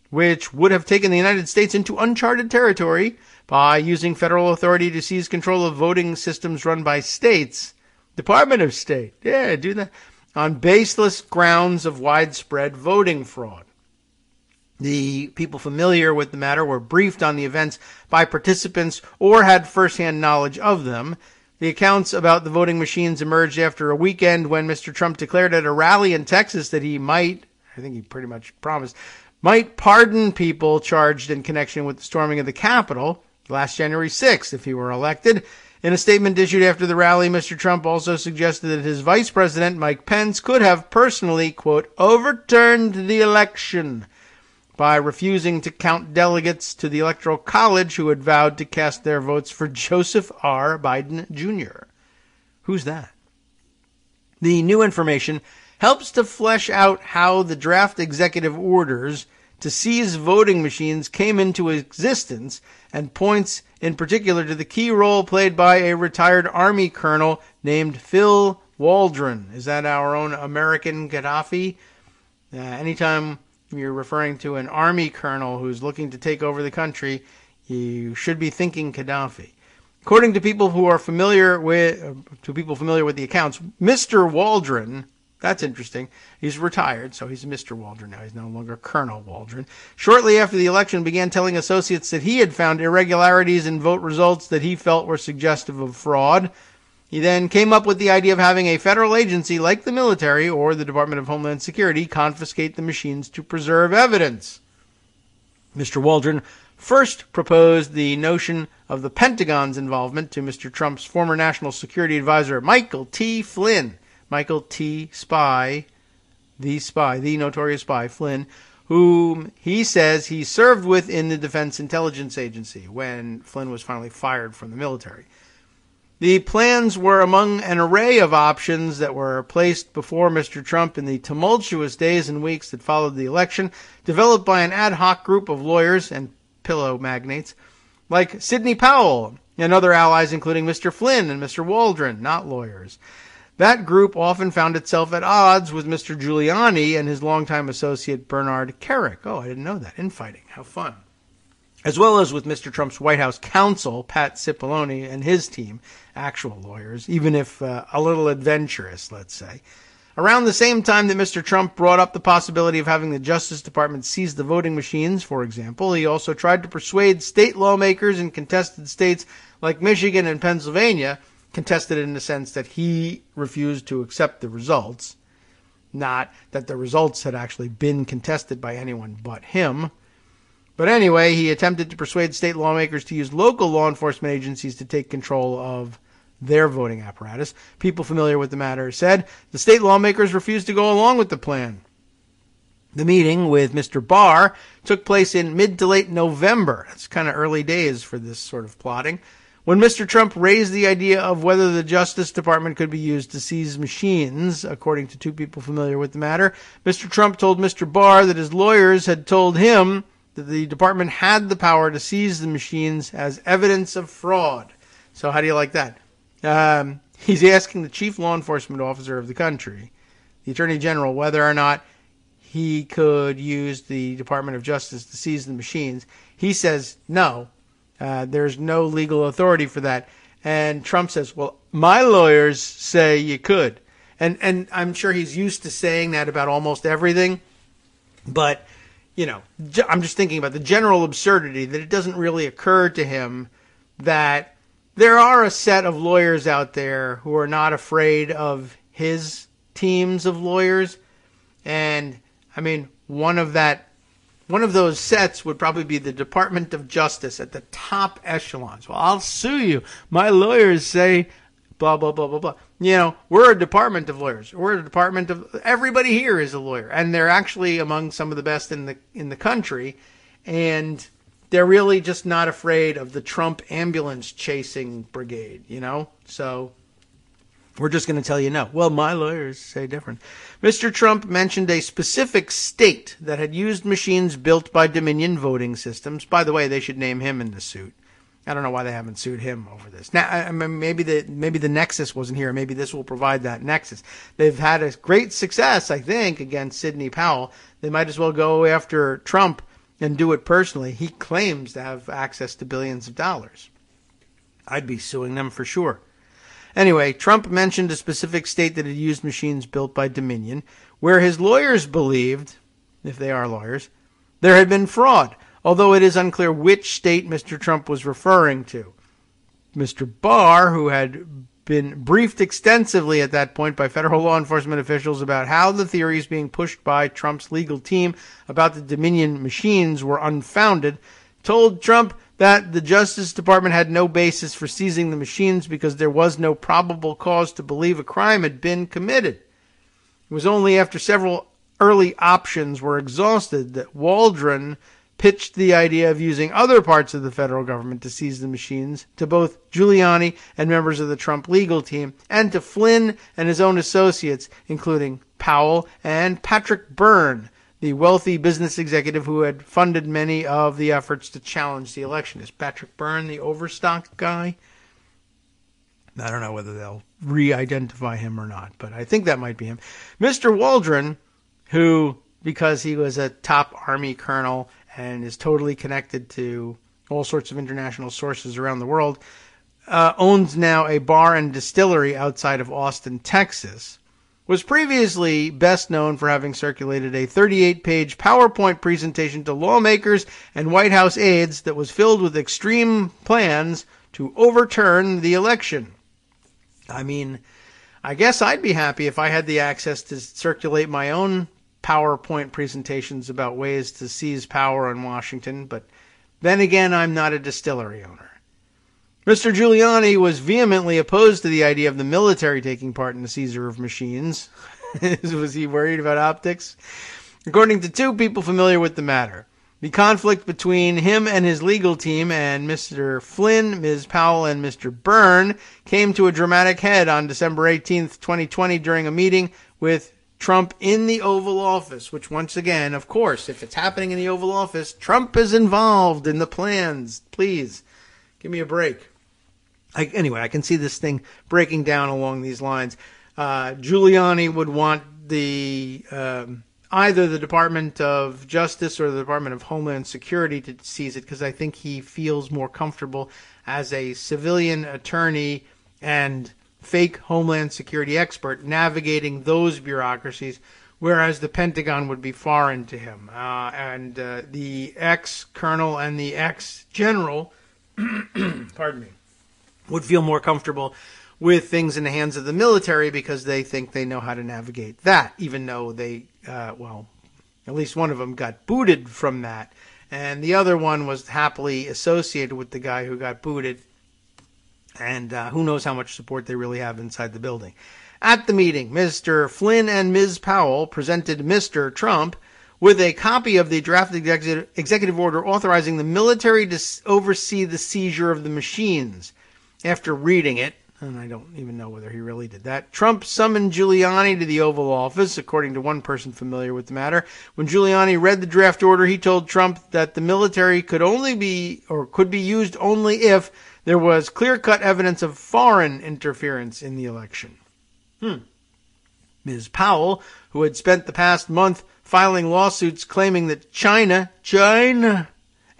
which would have taken the United States into uncharted territory by using federal authority to seize control of voting systems run by states. Department of State. Yeah, do that. On baseless grounds of widespread voting fraud. The people familiar with the matter were briefed on the events by participants or had firsthand knowledge of them. The accounts about the voting machines emerged after a weekend when Mr. Trump declared at a rally in Texas that he might, I think he pretty much promised, might pardon people charged in connection with the storming of the Capitol last January 6th if he were elected. In a statement issued after the rally, Mr. Trump also suggested that his vice president, Mike Pence, could have personally, quote, overturned the election by refusing to count delegates to the Electoral College who had vowed to cast their votes for Joseph R. Biden Jr. Who's that? The new information helps to flesh out how the draft executive orders to seize voting machines came into existence and points in particular to the key role played by a retired Army colonel named Phil Waldron. Is that our own American Gaddafi? Anytime you're referring to an Army colonel who's looking to take over the country, you should be thinking Gaddafi. According to people who are familiar with the accounts, Mr. Waldron, that's interesting. He's retired, so he's Mr. Waldron now. He's no longer Colonel Waldron. Shortly after the election, began telling associates that he had found irregularities in vote results that he felt were suggestive of fraud. He then came up with the idea of having a federal agency like the military or the Department of Homeland Security confiscate the machines to preserve evidence. Mr. Waldron first proposed the notion of the Pentagon's involvement to Mr. Trump's former National Security Advisor, Michael T. Flynn. Michael T. Spy, the notorious spy, Flynn, whom he says he served with in the Defense Intelligence Agency when Flynn was finally fired from the military. The plans were among an array of options that were placed before Mr. Trump in the tumultuous days and weeks that followed the election, developed by an ad hoc group of lawyers and pillow magnates like Sidney Powell and other allies, including Mr. Flynn and Mr. Waldron, not lawyers. That group often found itself at odds with Mr. Giuliani and his longtime associate Bernard Kerik. Oh, I didn't know that. Infighting. How fun. As well as with Mr. Trump's White House counsel, Pat Cipollone, and his team, actual lawyers, even if a little adventurous, let's say. Around the same time that Mr. Trump brought up the possibility of having the Justice Department seize the voting machines, for example, he also tried to persuade state lawmakers in contested states like Michigan and Pennsylvania, contested in the sense that he refused to accept the results, not that the results had actually been contested by anyone but him. But anyway, he attempted to persuade state lawmakers to use local law enforcement agencies to take control of their voting apparatus. People familiar with the matter said the state lawmakers refused to go along with the plan. The meeting with Mr. Barr took place in mid to late November. That's kind of early days for this sort of plotting. When Mr. Trump raised the idea of whether the Justice Department could be used to seize machines, according to two people familiar with the matter, Mr. Trump told Mr. Barr that his lawyers had told him that the department had the power to seize the machines as evidence of fraud. So how do you like that? He's asking the chief law enforcement officer of the country, the Attorney General, whether or not he could use the Department of Justice to seize the machines. He says no. There's no legal authority for that. And Trump says, well, my lawyers say you could. And I'm sure he's used to saying that about almost everything. But, you know, I'm just thinking about the general absurdity that it doesn't really occur to him that there are a set of lawyers out there who are not afraid of his teams of lawyers. And, I mean, one of those sets would probably be the Department of Justice at the top echelons. Well, I'll sue you. My lawyers say blah, blah, blah, blah, blah. You know, we're a department of lawyers. We're a department of, everybody here is a lawyer. And they're actually among some of the best in the country. And they're really just not afraid of the Trump ambulance chasing brigade, you know? So we're just going to tell you no. Well, my lawyers say different. Mr. Trump mentioned a specific state that had used machines built by Dominion voting systems. By the way, they should name him in the suit. I don't know why they haven't sued him over this. Now, I mean, maybe the nexus wasn't here. Maybe this will provide that nexus. They've had a great success, I think, against Sidney Powell. They might as well go after Trump and do it personally. He claims to have access to billions of dollars. I'd be suing them for sure. Anyway, Trump mentioned a specific state that had used machines built by Dominion, where his lawyers believed, if they are lawyers, there had been fraud, although it is unclear which state Mr. Trump was referring to. Mr. Barr, who had been briefed extensively at that point by federal law enforcement officials about how the theories being pushed by Trump's legal team about the Dominion machines were unfounded, told Trump that the Justice Department had no basis for seizing the machines because there was no probable cause to believe a crime had been committed. It was only after several early options were exhausted that Waldron pitched the idea of using other parts of the federal government to seize the machines to both Giuliani and members of the Trump legal team, and to Flynn and his own associates, including Powell and Patrick Byrne, the wealthy business executive who had funded many of the efforts to challenge the election. Is Patrick Byrne the Overstock guy? I don't know whether they'll re-identify him or not, but I think that might be him. Mr. Waldron, who, because he was a top Army colonel and is totally connected to all sorts of international sources around the world, owns now a bar and distillery outside of Austin, Texas, was previously best known for having circulated a 38-page PowerPoint presentation to lawmakers and White House aides that was filled with extreme plans to overturn the election. I mean, I guess I'd be happy if I had the access to circulate my own PowerPoint presentations about ways to seize power in Washington, but then again, I'm not a distillery owner. Mr. Giuliani was vehemently opposed to the idea of the military taking part in the seizure of machines. Was he worried about optics? According to two people familiar with the matter, the conflict between him and his legal team and Mr. Flynn, Ms. Powell, and Mr. Byrne came to a dramatic head on December 18th, 2020, during a meeting with Trump in the Oval Office, which once again, of course, if it's happening in the Oval Office, Trump is involved in the plans. Please, give me a break. Anyway, I can see this thing breaking down along these lines. Giuliani would want either the Department of Justice or the Department of Homeland Security to seize it, because I think he feels more comfortable as a civilian attorney and fake Homeland Security expert navigating those bureaucracies, whereas the Pentagon would be foreign to him. And the ex-colonel and the ex-general, pardon me, would feel more comfortable with things in the hands of the military because they think they know how to navigate that, even though they, at least one of them got booted from that. And the other one was happily associated with the guy who got booted. And who knows how much support they really have inside the building. At the meeting, Mr. Flynn and Ms. Powell presented Mr. Trump with a copy of the draft executive order authorizing the military to oversee the seizure of the machines. After reading it, and I don't even know whether he really did that, Trump summoned Giuliani to the Oval Office, according to one person familiar with the matter. When Giuliani read the draft order, he told Trump that the military could be used only if there was clear-cut evidence of foreign interference in the election. Ms. Powell, who had spent the past month filing lawsuits claiming that China,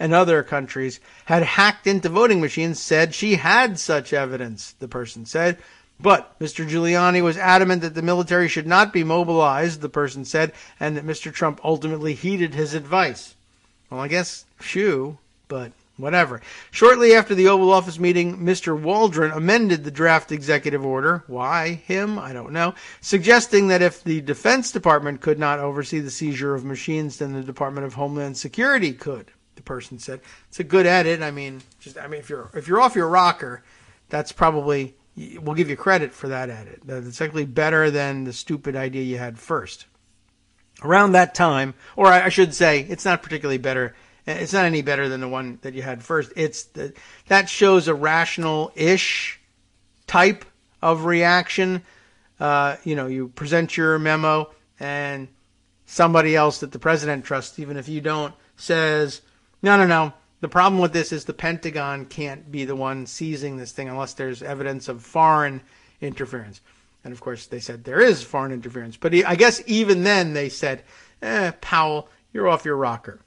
and other countries had hacked into voting machines said she had such evidence, the person said. But Mr. Giuliani was adamant that the military should not be mobilized, the person said, and that Mr. Trump ultimately heeded his advice. Well, I guess, shoo, but whatever. Shortly after the Oval Office meeting, Mr. Waldron amended the draft executive order. Why him? I don't know. Suggesting that if the Defense Department could not oversee the seizure of machines, then the Department of Homeland Security could, the person said. It's a good edit. If you're off your rocker, that's probably, we'll give you credit for that edit. It's actually better than the stupid idea you had first. Around that time, or I should say, it's not particularly better. It's not any better than the one that you had first. That shows a rational-ish type of reaction. You present your memo and somebody else that the president trusts, even if you don't, says, no. The problem with this is the Pentagon can't be the one seizing this thing unless there's evidence of foreign interference. And, of course, they said there is foreign interference. But I guess even then they said, Powell, you're off your rocker.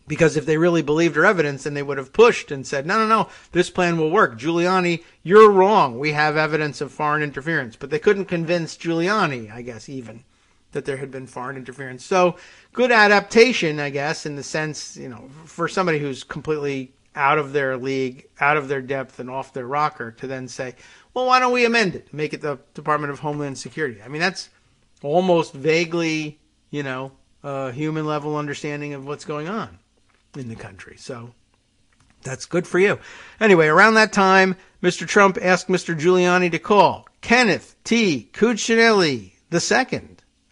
Because if they really believed her evidence, then they would have pushed and said, no, this plan will work. Giuliani, you're wrong. We have evidence of foreign interference. But they couldn't convince Giuliani, I guess, even, that there had been foreign interference. So good adaptation, I guess, in the sense, for somebody who's completely out of their league, out of their depth, and off their rocker to then say, well, why don't we amend it? Make it the Department of Homeland Security. I mean, that's almost vaguely, human level understanding of what's going on in the country. So that's good for you. Anyway, around that time, Mr. Trump asked Mr. Giuliani to call Kenneth T. Cuccinelli II.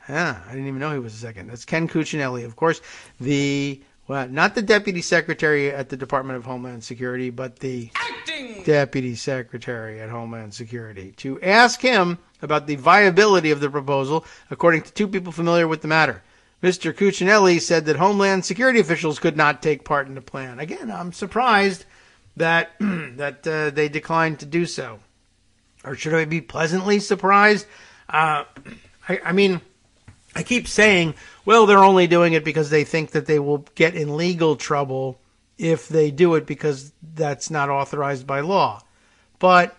I didn't even know he was the second. That's Ken Cuccinelli, of course, not the Deputy Secretary at the Department of Homeland Security, but the Acting Deputy Secretary at Homeland Security, to ask him about the viability of the proposal, according to two people familiar with the matter. Mr. Cuccinelli said that Homeland Security officials could not take part in the plan. Again, I'm surprised that they declined to do so. Or should I be pleasantly surprised? I keep saying, well, they're only doing it because they think that they will get in legal trouble if they do it because that's not authorized by law. But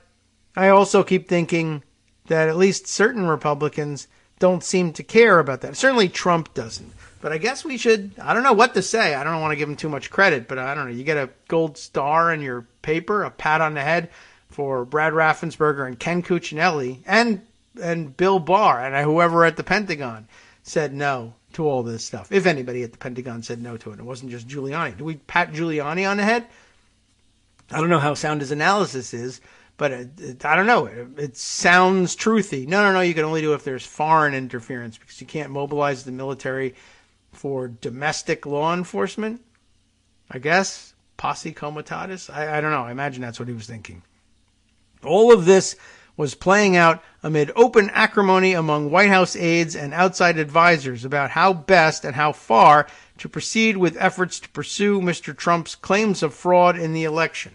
I also keep thinking that at least certain Republicans don't seem to care about that. Certainly Trump doesn't. But I guess we should, I don't know what to say. I don't want to give him too much credit, but I don't know. You get a gold star in your paper, a pat on the head for Brad Raffensperger and Ken Cuccinelli and Bill Barr and whoever at the Pentagon said no to all this stuff. If anybody at the Pentagon said no to it. It wasn't just Giuliani. Do we pat Giuliani on the head? I don't know how sound his analysis is, but I don't know. It sounds truthy. No. You can only do it if there's foreign interference because you can't mobilize the military for domestic law enforcement. I guess. Posse comitatus. I don't know. I imagine that's what he was thinking. All of this was playing out amid open acrimony among White House aides and outside advisors about how best and how far to proceed with efforts to pursue Mr. Trump's claims of fraud in the election.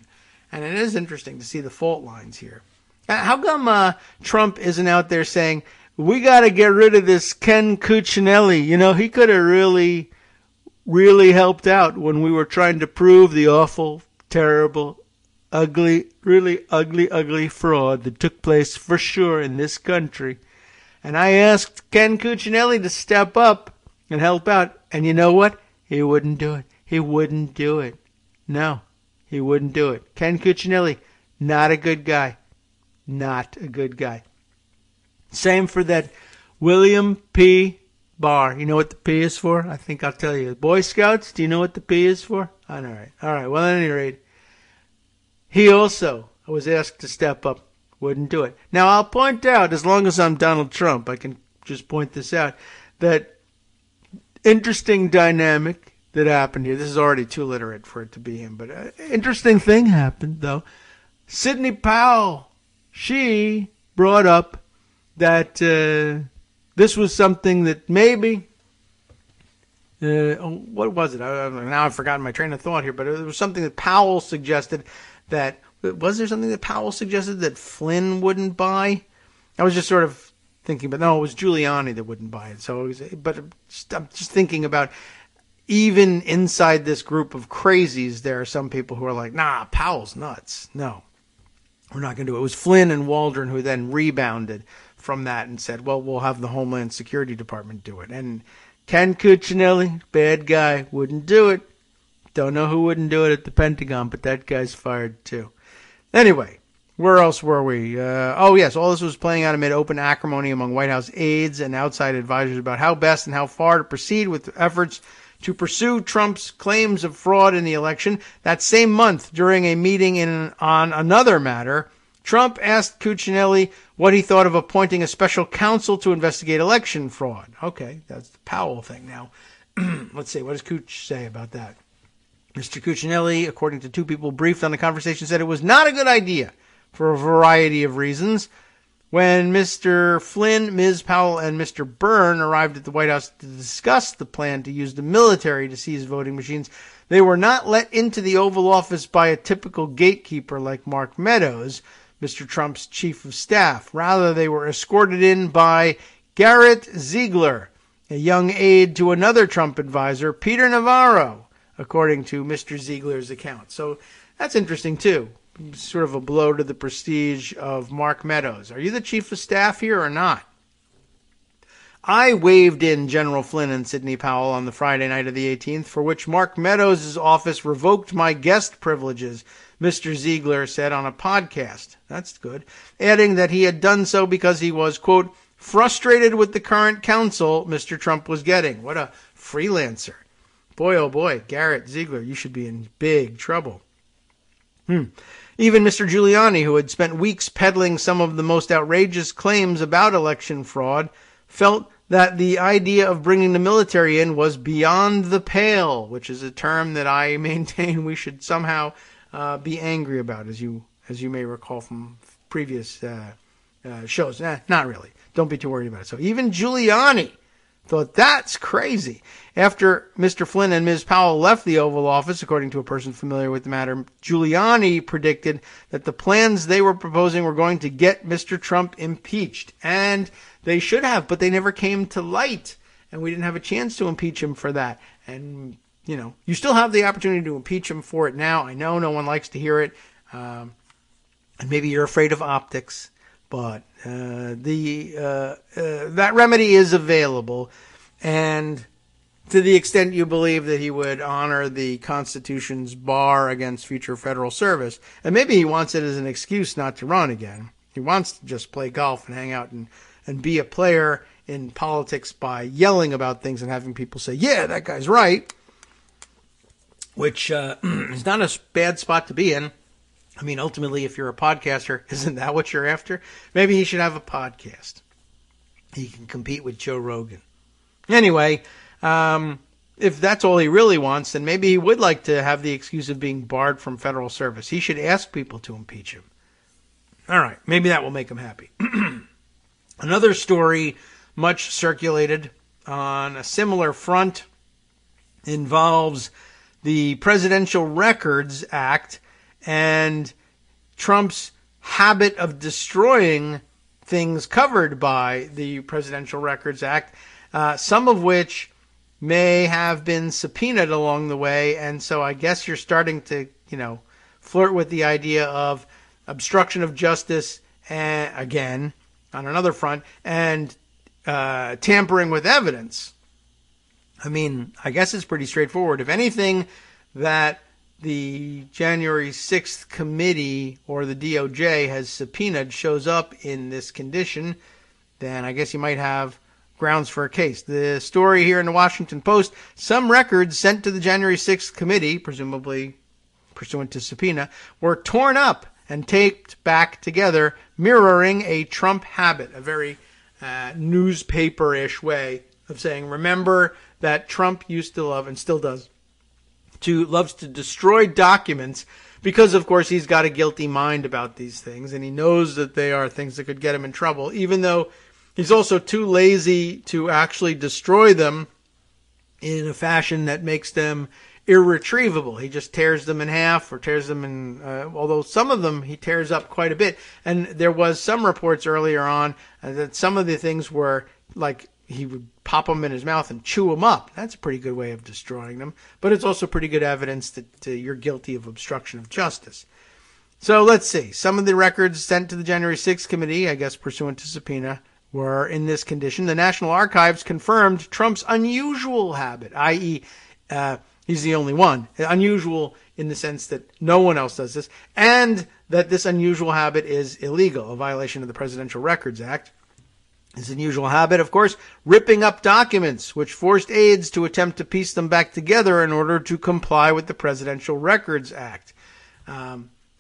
And it is interesting to see the fault lines here. How come Trump isn't out there saying, we got to get rid of this Ken Cuccinelli? He could have really, really helped out when we were trying to prove the awful, terrible, ugly, really ugly fraud that took place for sure in this country. And I asked Ken Cuccinelli to step up and help out. And you know what? He wouldn't do it. He wouldn't do it. No, he wouldn't do it. Ken Cuccinelli, not a good guy. Not a good guy. Same for that William P. Barr. You know what the P is for? I think I'll tell you. Boy Scouts, do you know what the P is for? All right. Well, at any rate, he also was asked to step up. Wouldn't do it. Now, I'll point out, as long as I'm Donald Trump, I can just point this out, that interesting dynamic that happened here. This is already too literate for it to be him, but an interesting thing happened, though. Sidney Powell, she brought up that this was something that maybe, what was it? Now I've forgotten my train of thought here, but it was something that Powell suggested that, was there something that Powell suggested that Flynn wouldn't buy? I was just sort of thinking, but no, it was Giuliani that wouldn't buy it. So, but I'm just thinking about, even inside this group of crazies, there are some people who are like, nah, Powell's nuts. No, we're not going to do it. It was Flynn and Waldron who then rebounded from that and said, well, we'll have the Homeland Security Department do it. And Ken Cuccinelli, bad guy, wouldn't do it. Don't know who wouldn't do it at the Pentagon, but that guy's fired too. Anyway, where else were we? All this was playing out amid open acrimony among White House aides and outside advisors about how best and how far to proceed with efforts to pursue Trump's claims of fraud in the election. That same month, during a meeting on another matter, Trump asked Cuccinelli what he thought of appointing a special counsel to investigate election fraud. Okay, that's the Powell thing now. Let's see, what does Cucc say about that? Mr. Cuccinelli, according to two people briefed on the conversation, said it was not a good idea for a variety of reasons. When Mr. Flynn, Ms. Powell, and Mr. Byrne arrived at the White House to discuss the plan to use the military to seize voting machines, they were not let into the Oval Office by a typical gatekeeper like Mark Meadows, Mr. Trump's chief of staff. Rather, they were escorted in by Garrett Ziegler, a young aide to another Trump advisor, Peter Navarro, according to Mr. Ziegler's account. So that's interesting, too. Sort of a blow to the prestige of Mark Meadows. Are you the chief of staff here or not? I waved in General Flynn and Sidney Powell on the Friday night of the 18th, for which Mark Meadows' office revoked my guest privileges, Mr. Ziegler said on a podcast. That's good. Adding that he had done so because he was, quote, frustrated with the current counsel Mr. Trump was getting. What a freelancer. Boy, oh boy, Garrett Ziegler, you should be in big trouble. Even Mr. Giuliani, who had spent weeks peddling some of the most outrageous claims about election fraud, felt that the idea of bringing the military in was beyond the pale, which is a term that I maintain we should somehow be angry about, as you may recall from previous shows. Not really. Don't be too worried about it. So even Giuliani thought that's crazy. After Mr. Flynn and Ms. Powell left the Oval Office, according to a person familiar with the matter, Giuliani predicted that the plans they were proposing were going to get Mr. Trump impeached. And they should have, but they never came to light. And we didn't have a chance to impeach him for that. And, you still have the opportunity to impeach him for it now. I know no one likes to hear it. And maybe you're afraid of optics. But that remedy is available, and to the extent you believe that he would honor the Constitution's bar against future federal service, and maybe he wants it as an excuse not to run again. He wants to just play golf and hang out and be a player in politics by yelling about things and having people say, yeah, that guy's right, which is not a bad spot to be in. I mean, ultimately, if you're a podcaster, isn't that what you're after? Maybe he should have a podcast. He can compete with Joe Rogan. Anyway, if that's all he really wants, then maybe he would like to have the excuse of being barred from federal service. He should ask people to impeach him. All right, maybe that will make him happy. Another story, much circulated on a similar front, involves the Presidential Records Act and Trump's habit of destroying things covered by the Presidential Records Act, some of which may have been subpoenaed along the way. And so I guess you're starting to, flirt with the idea of obstruction of justice again on another front and tampering with evidence. I mean, I guess it's pretty straightforward. If anything that the January 6th committee or the DOJ has subpoenaed shows up in this condition, then I guess you might have grounds for a case. The story here in the Washington Post, some records sent to the January 6th committee, presumably pursuant to subpoena, were torn up and taped back together, mirroring a Trump habit, a very newspaper-ish way of saying, remember that Trump used to love, and still does, loves to destroy documents because, of course, he's got a guilty mind about these things, and he knows that they are things that could get him in trouble, even though he's also too lazy to actually destroy them in a fashion that makes them irretrievable. He just tears them in half or tears them in, although some of them he tears up quite a bit. And there was some reports earlier on that some of the things were like he would pop them in his mouth and chew them up. That's a pretty good way of destroying them. But it's also pretty good evidence that you're guilty of obstruction of justice. So let's see. Some of the records sent to the January 6th committee, I guess pursuant to subpoena, were in this condition. The National Archives confirmed Trump's unusual habit, i.e., he's the only one. Unusual in the sense that no one else does this, and that this unusual habit is illegal, a violation of the Presidential Records Act. His unusual habit, of course, ripping up documents, which forced aides to attempt to piece them back together in order to comply with the Presidential Records Act.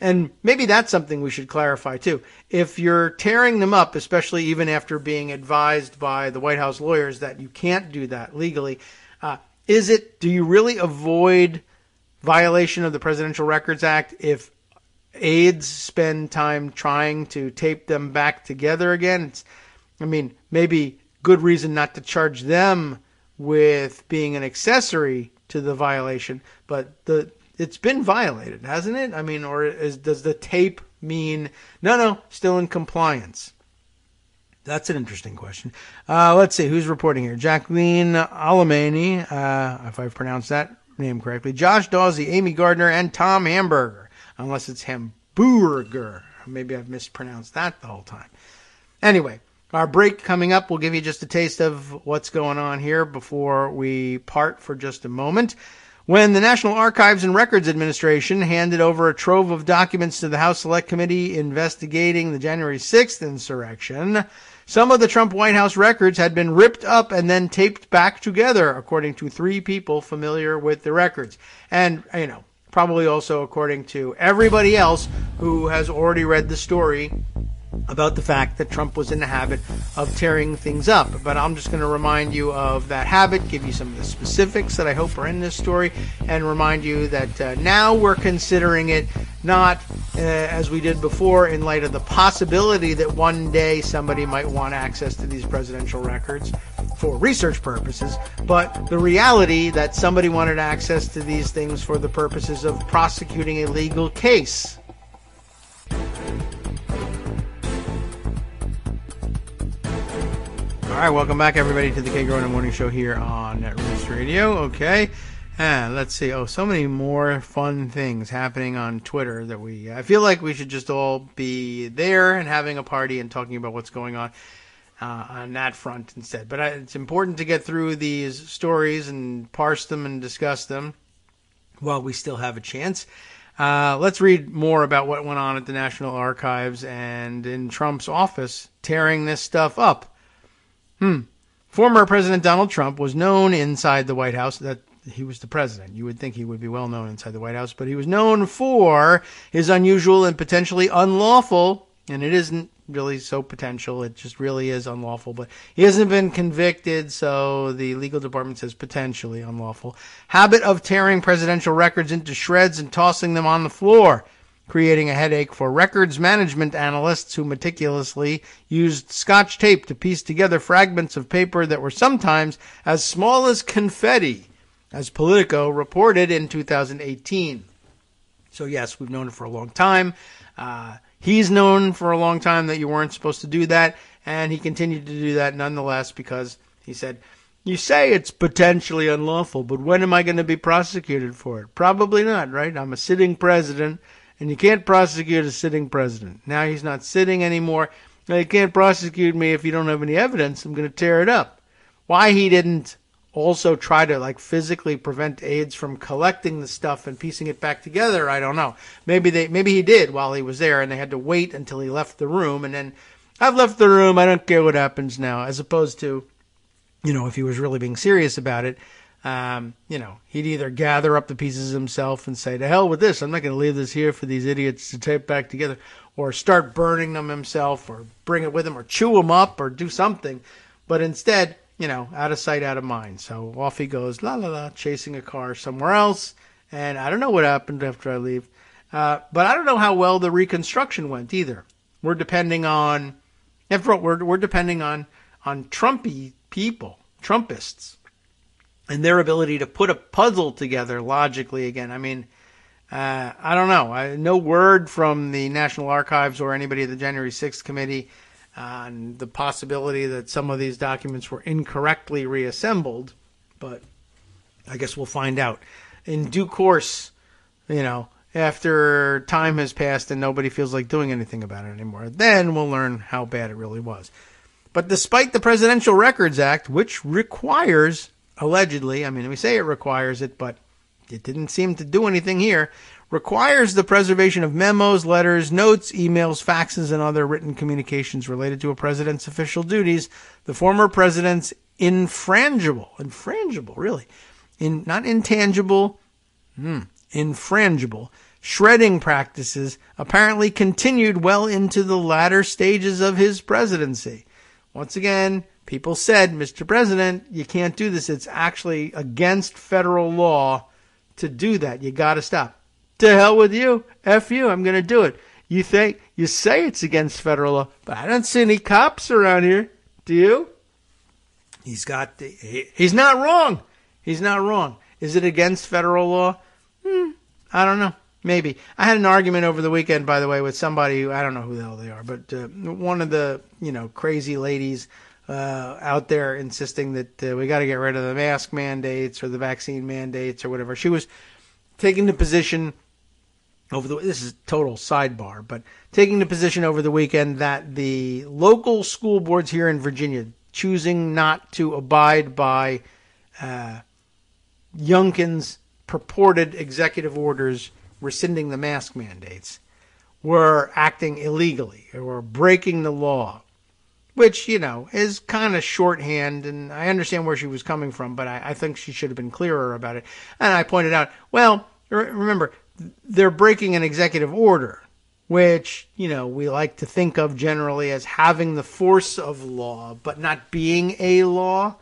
And maybe that's something we should clarify, too. If you're tearing them up, especially even after being advised by the White House lawyers that you can't do that legally, do you really avoid violation of the Presidential Records Act if aides spend time trying to tape them back together again? Maybe good reason not to charge them with being an accessory to the violation, but it's been violated, hasn't it? Does the tape mean, no, still in compliance? That's an interesting question. Let's see, who's reporting here? Jacqueline Alamany, if I've pronounced that name correctly, Josh Dawsey, Amy Gardner, and Tom Hamburger, unless it's Hamburger. Maybe I've mispronounced that the whole time. Anyway, our break coming up, we'll give you just a taste of what's going on here before we part for just a moment. When the National Archives and Records Administration handed over a trove of documents to the House Select Committee investigating the January 6th insurrection, some of the Trump White House records had been ripped up and then taped back together, according to 3 people familiar with the records. And, probably also according to everybody else who has already read the story about the fact that Trump was in the habit of tearing things up. But I'm just going to remind you of that habit, give you some of the specifics that I hope are in this story, and remind you that now we're considering it not as we did before in light of the possibility that one day somebody might want access to these presidential records for research purposes, but the reality that somebody wanted access to these things for the purposes of prosecuting a legal case. All right, welcome back, everybody, to the Kagro in the Morning Show here on Netroots Radio. Okay, let's see. So many more fun things happening on Twitter that I feel like we should just all be there and having a party and talking about what's going on that front instead. But it's important to get through these stories and parse them and discuss them while we still have a chance. Let's read more about what went on at the National Archives and in Trump's office tearing this stuff up. Former President Donald Trump was known inside the White House that he was the president. You would think he would be well known inside the White House, but he was known for his unusual and potentially unlawful, and it isn't really so potential, it just really is unlawful, but he hasn't been convicted, so the legal department says potentially unlawful, habit of tearing presidential records into shreds and tossing them on the floor, creating a headache for records management analysts who meticulously used Scotch tape to piece together fragments of paper that were sometimes as small as confetti, as Politico reported in 2018. So yes, we've known it for a long time. He's known for a long time that you weren't supposed to do that, and he continued to do that nonetheless because he said, you say it's potentially unlawful, but when am I going to be prosecuted for it? Probably not, right? I'm a sitting president, and you can't prosecute a sitting president. Now he's not sitting anymore. Now you can't prosecute me if you don't have any evidence. I'm going to tear it up. Why he didn't also try to physically prevent aides from collecting the stuff and piecing it back together, I don't know. Maybe he did while he was there, and they had to wait until he left the room. And then, I've left the room. I don't care what happens now. As opposed to, if he was really being serious about it, he'd either gather up the pieces himself and say, to hell with this, I'm not going to leave this here for these idiots to tape back together, or start burning them himself, or bring it with him, or chew them up, or do something. But instead, out of sight, out of mind. So off he goes, la la la, chasing a car somewhere else. And I don't know what happened after I leave. But I don't know how well the reconstruction went either. We're depending on, we're depending on Trumpy people, Trumpists, and their ability to put a puzzle together logically again. I don't know. No word from the National Archives or anybody at the January 6th committee and the possibility that some of these documents were incorrectly reassembled. But I guess we'll find out in due course, after time has passed and nobody feels like doing anything about it anymore. Then we'll learn how bad it really was. But despite the Presidential Records Act, which requires, allegedly, we say it requires it, but it didn't seem to do anything here, requires the preservation of memos, letters, notes, emails, faxes, and other written communications related to a president's official duties, the former president's infrangible, really, not intangible, infrangible, shredding practices apparently continued well into the latter stages of his presidency. Once again, people said, Mr. President, you can't do this. It's actually against federal law to do that. You got to stop. To hell with you. F you. I'm going to do it. You say it's against federal law, but I don't see any cops around here. Do you? He's not wrong. He's not wrong. Is it against federal law? I don't know. Maybe. I had an argument over the weekend, by the way, with somebody who, I don't know who the hell they are, but one of the, crazy ladies out there insisting that we got to get rid of the mask mandates or the vaccine mandates or whatever. She was taking the position this is total sidebar, but taking the position over the weekend that the local school boards here in Virginia choosing not to abide by Youngkin's purported executive orders rescinding the mask mandates were acting illegally or breaking the law, which, is kind of shorthand, and I understand where she was coming from, but I think she should have been clearer about it. And I pointed out, well, remember, they're breaking an executive order, which, we like to think of generally as having the force of law, but not being a law.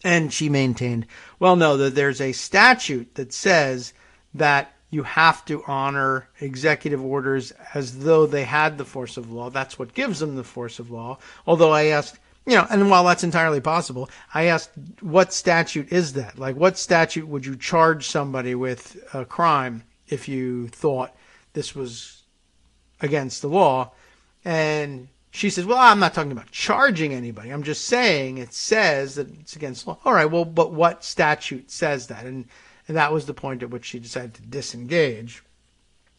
And she maintained, well, no, that there's a statute that says that you have to honor executive orders as though they had the force of law. That's what gives them the force of law. Although I asked, and while that's entirely possible, I asked, what statute is that? Like, what statute would you charge somebody with a crime if you thought this was against the law? And she says, well, I'm not talking about charging anybody. I'm just saying it says that it's against the law. All right, well, but what statute says that? And that was the point at which she decided to disengage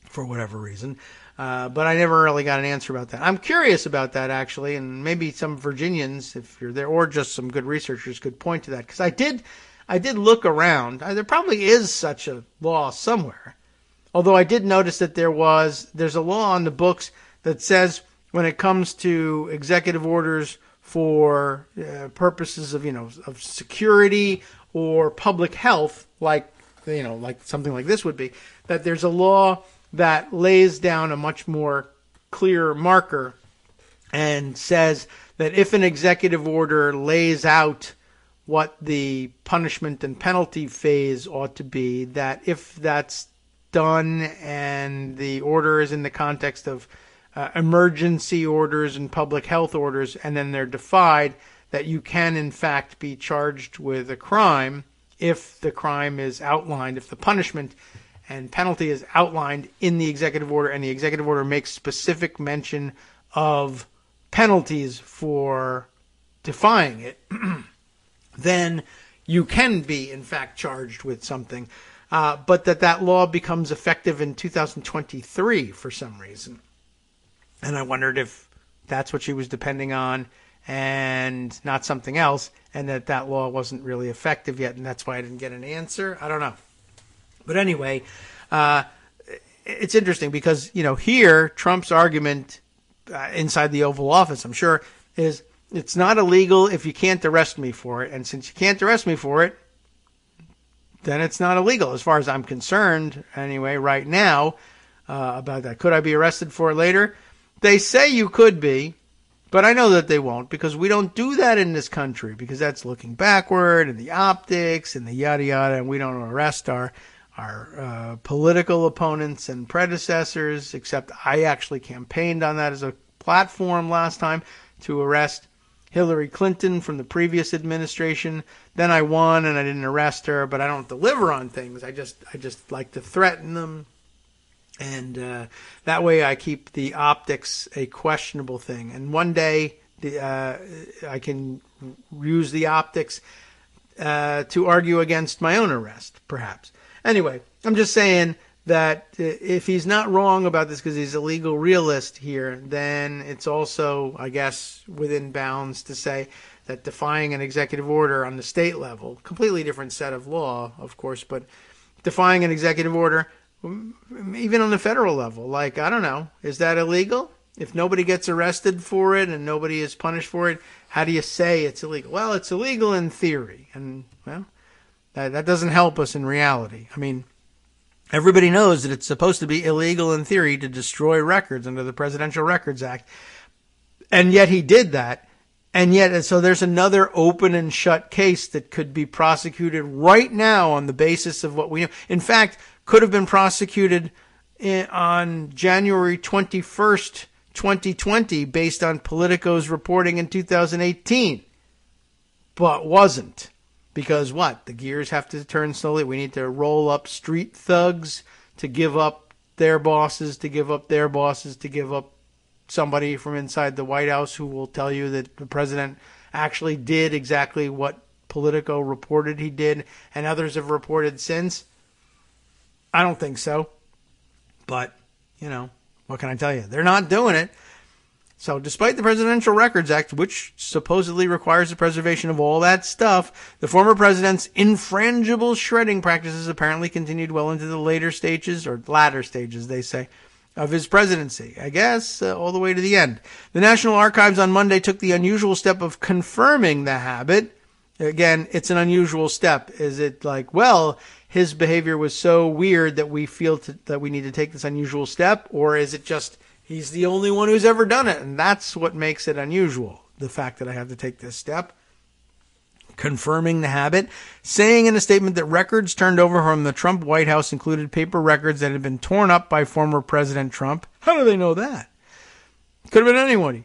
for whatever reason. But I never really got an answer about that. I'm curious about that, actually, and maybe some Virginians, if you're there, or just some good researchers could point to that. Because I did look around. There probably is such a law somewhere. Although I did notice that there's a law on the books that says when it comes to executive orders for purposes of security or public health, like something like this would be, that there's a law that lays down a much more clear marker and says that if an executive order lays out what the punishment and penalty phase ought to be, that if that's done and the order is in the context of emergency orders and public health orders, and then they're defied, that you can in fact be charged with a crime if the crime is outlined, if the punishment and penalty is outlined in the executive order, and the executive order makes specific mention of penalties for defying it, then you can be, in fact, charged with something. But that law becomes effective in 2023 for some reason. And I wondered if that's what she was depending on and not something else, and that law wasn't really effective yet, and that's why I didn't get an answer. I don't know. But anyway, it's interesting because, here Trump's argument inside the Oval Office, I'm sure, is it's not illegal if you can't arrest me for it. And since you can't arrest me for it, then it's not illegal as far as I'm concerned anyway right now about that. Could I be arrested for it later? They say you could be, but I know that they won't because we don't do that in this country because that's looking backward and the optics and the yada yada, and we don't arrest our political opponents and predecessors, except I actually campaigned on that as a platform last time to arrest Hillary Clinton from the previous administration. Then I won and I didn't arrest her, but I don't deliver on things. I just like to threaten them And that way I keep the optics a questionable thing. And one day I can use the optics to argue against my own arrest, perhaps. Anyway, I'm just saying that if he's not wrong about this because he's a legal realist here, then it's also, I guess, within bounds to say that defying an executive order on the state level, completely different set of law, of course, but defying an executive order, even on the federal level, like, I don't know, is that illegal? If nobody gets arrested for it and nobody is punished for it, how do you say it's illegal? Well, it's illegal in theory. And, well, that doesn't help us in reality. I mean, everybody knows that it's supposed to be illegal in theory to destroy records under the Presidential Records Act. And yet he did that. And yet, so there's another open and shut case that could be prosecuted right now on the basis of what we know. In fact, could have been prosecuted on January 21st, 2020, based on Politico's reporting in 2018. But wasn't. Because what? The gears have to turn slowly. We need to roll up street thugs to give up their bosses, to give up their bosses, to give up somebody from inside the White House who will tell you that the president actually did exactly what Politico reported he did, and others have reported since. I don't think so. But, you know, what can I tell you? They're not doing it. So despite the Presidential Records Act, which supposedly requires the preservation of all that stuff, the former president's infrangible shredding practices apparently continued well into the latter stages, they say, of his presidency. I guess all the way to the end. The National Archives on Monday took the unusual step of confirming the habit. Again, it's an unusual step. Is it like, well, his behavior was so weird that we feel that we need to take this unusual step? Or is it just he's the only one who's ever done it? And that's what makes it unusual, the fact that I have to take this step. Confirming the habit, saying in a statement that records turned over from the Trump White House included paper records that had been torn up by former President Trump. How do they know that? Could have been anybody.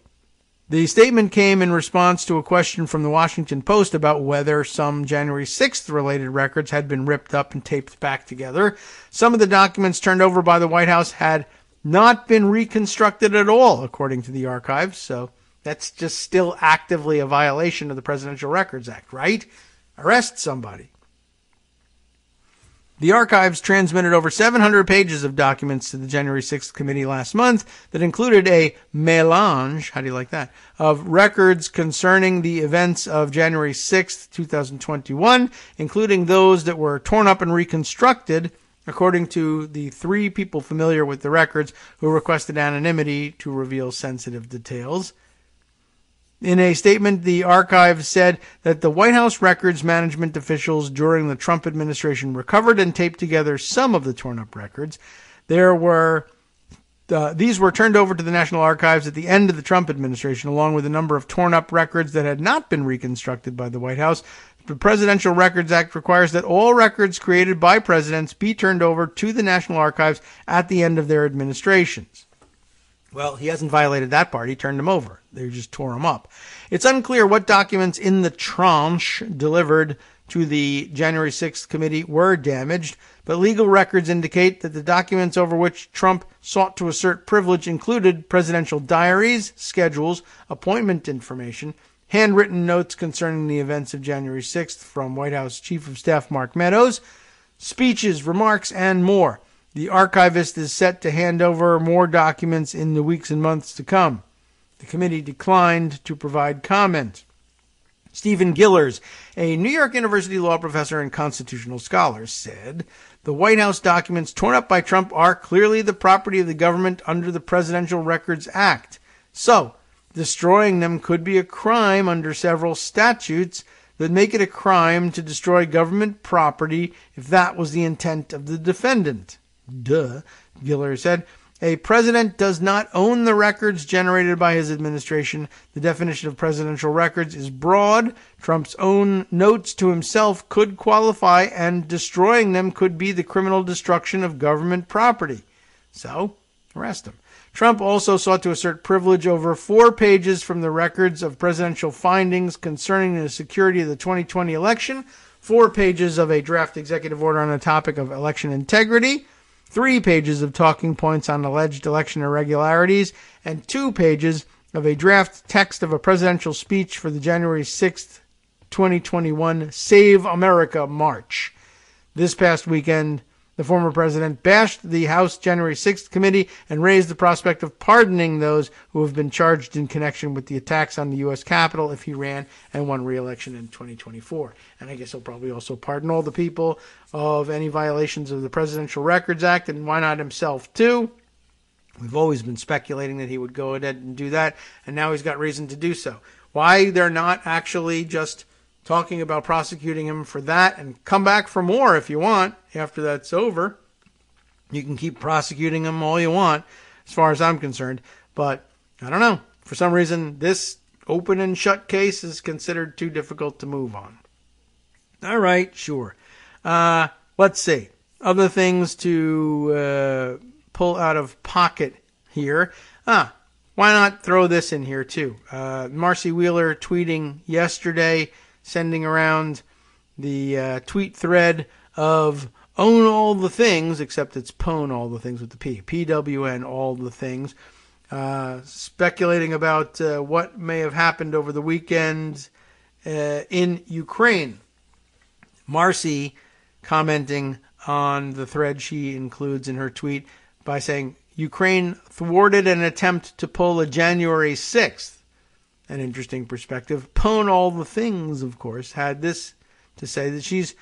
The statement came in response to a question from the Washington Post about whether some January 6th related records had been ripped up and taped back together. Some of the documents turned over by the White House had not been reconstructed at all, according to the archives, so that's just still actively a violation of the Presidential Records Act, right? Arrest somebody. The archives transmitted over 700 pages of documents to the January 6th committee last month that included a mélange, how do you like that, of records concerning the events of January 6th, 2021, including those that were torn up and reconstructed, according to the three people familiar with the records who requested anonymity to reveal sensitive details. In a statement, the archives said that the White House records management officials during the Trump administration recovered and taped together some of the torn-up records. These were turned over to the National Archives at the end of the Trump administration, along with a number of torn-up records that had not been reconstructed by the White House. The Presidential Records Act requires that all records created by presidents be turned over to the National Archives at the end of their administrations. Well, he hasn't violated that part. He turned them over. They just tore them up. It's unclear what documents in the tranche delivered to the January 6th committee were damaged, but legal records indicate that the documents over which Trump sought to assert privilege included presidential diaries, schedules, appointment information, handwritten notes concerning the events of January 6th from White House Chief of Staff Mark Meadows, speeches, remarks, and more. The archivist is set to hand over more documents in the weeks and months to come. The committee declined to provide comment. Stephen Gillers, a New York University law professor and constitutional scholar, said, "The White House documents torn up by Trump are clearly the property of the government under the Presidential Records Act. So, destroying them could be a crime under several statutes that make it a crime to destroy government property if that was the intent of the defendant." Duh, Giller said. A president does not own the records generated by his administration. The definition of presidential records is broad. Trump's own notes to himself could qualify, and destroying them could be the criminal destruction of government property. So, arrest him. Trump also sought to assert privilege over 4 pages from the records of presidential findings concerning the security of the 2020 election, 4 pages of a draft executive order on the topic of election integrity, 3 pages of talking points on alleged election irregularities, and 2 pages of a draft text of a presidential speech for the January 6th, 2021 Save America March. This past weekend, the former president bashed the House January 6th committee and raised the prospect of pardoning those who have been charged in connection with the attacks on the U.S. Capitol if he ran and won re-election in 2024. And I guess he'll probably also pardon all the people of any violations of the Presidential Records Act, and why not himself too? We've always been speculating that he would go ahead and do that, and now he's got reason to do so. Why they're not actually just talking about prosecuting him for that, and come back for more if you want after that's over. You can keep prosecuting him all you want, as far as I'm concerned. But I don't know. For some reason, this open and shut case is considered too difficult to move on. All right, sure. Let's see. Other things to pull out of pocket here. Why not throw this in here too? Marcy Wheeler tweeting yesterday, sending around the tweet thread of own all the things, except it's pwn all the things with the P. PWN all the things. Speculating about what may have happened over the weekend in Ukraine. Marcy commenting on the thread she includes in her tweet by saying, Ukraine thwarted an attempt to pull a January 6th. An interesting perspective. Pwn all the things, of course, had this to say that she's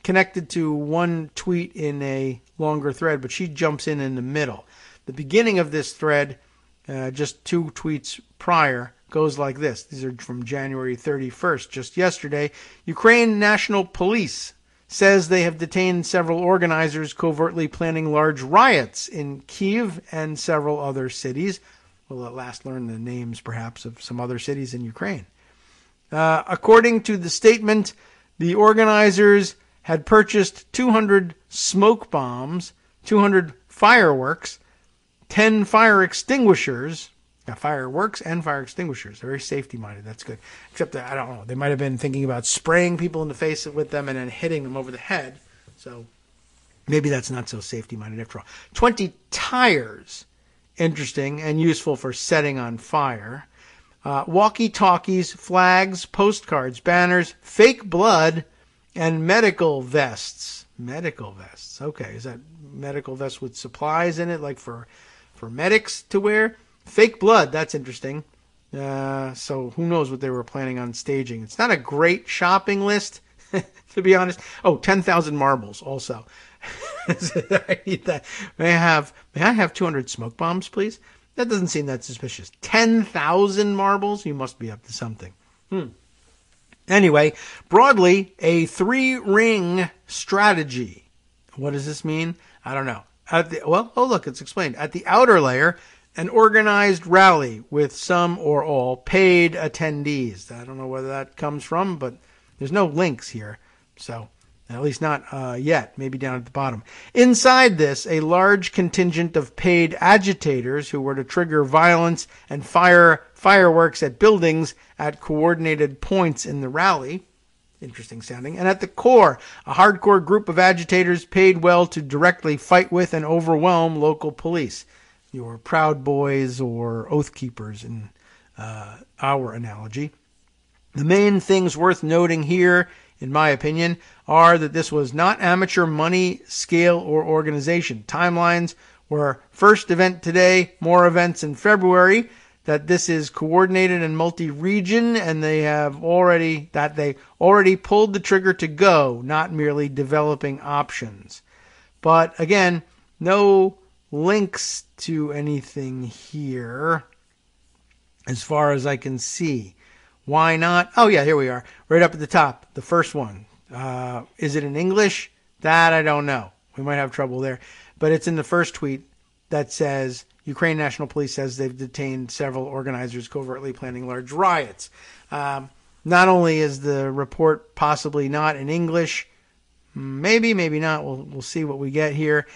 connected to one tweet in a longer thread, but she jumps in the middle. The beginning of this thread, just 2 tweets prior, goes like this. These are from January 31st, just yesterday. Ukraine National Police says they have detained several organizers covertly planning large riots in Kyiv and several other cities. We'll at last learn the names, perhaps, of some other cities in Ukraine. According to the statement, the organizers had purchased 200 smoke bombs, 200 fireworks, 10 fire extinguishers. Fireworks and fire extinguishers. They're very safety-minded. That's good. Except that, I don't know, they might have been thinking about spraying people in the face with them and then hitting them over the head. So maybe that's not so safety-minded after all. 20 tires. Interesting and useful for setting on fire. Walkie-talkies, flags, postcards, banners, fake blood, and medical vests. Medical vests. Okay, is that medical vests with supplies in it, like for medics to wear? Fake blood, that's interesting. So who knows what they were planning on staging. It's not a great shopping list, to be honest. Oh, 10,000 marbles also. I need that. May I have 200 smoke bombs, please? That doesn't seem that suspicious. 10,000 marbles? You must be up to something. Anyway, broadly, a 3-ring strategy. What does this mean? I don't know. Look, it's explained. At the outer layer, an organized rally with some or all paid attendees. I don't know where that comes from, but there's no links here. So, at least not yet, maybe down at the bottom. Inside this, a large contingent of paid agitators who were to trigger violence and fire fireworks at buildings at coordinated points in the rally. Interesting sounding. And at the core, a hardcore group of agitators paid well to directly fight with and overwhelm local police. Your Proud Boys or Oath Keepers in our analogy. The main things worth noting here, in my opinion, are that this was not amateur money, scale, or organization. Timelines were first event today, more events in February, that this is coordinated and multi-region, and they already pulled the trigger to go, not merely developing options. But again, no links to anything here as far as I can see. Why not? Oh yeah, here we are. Right up at the top, the first one. Is it in English? That I don't know. We might have trouble there. But it's in the first tweet that says, Ukraine National Police says they've detained several organizers covertly planning large riots. Not only is the report possibly not in English, maybe not. We'll see what we get here.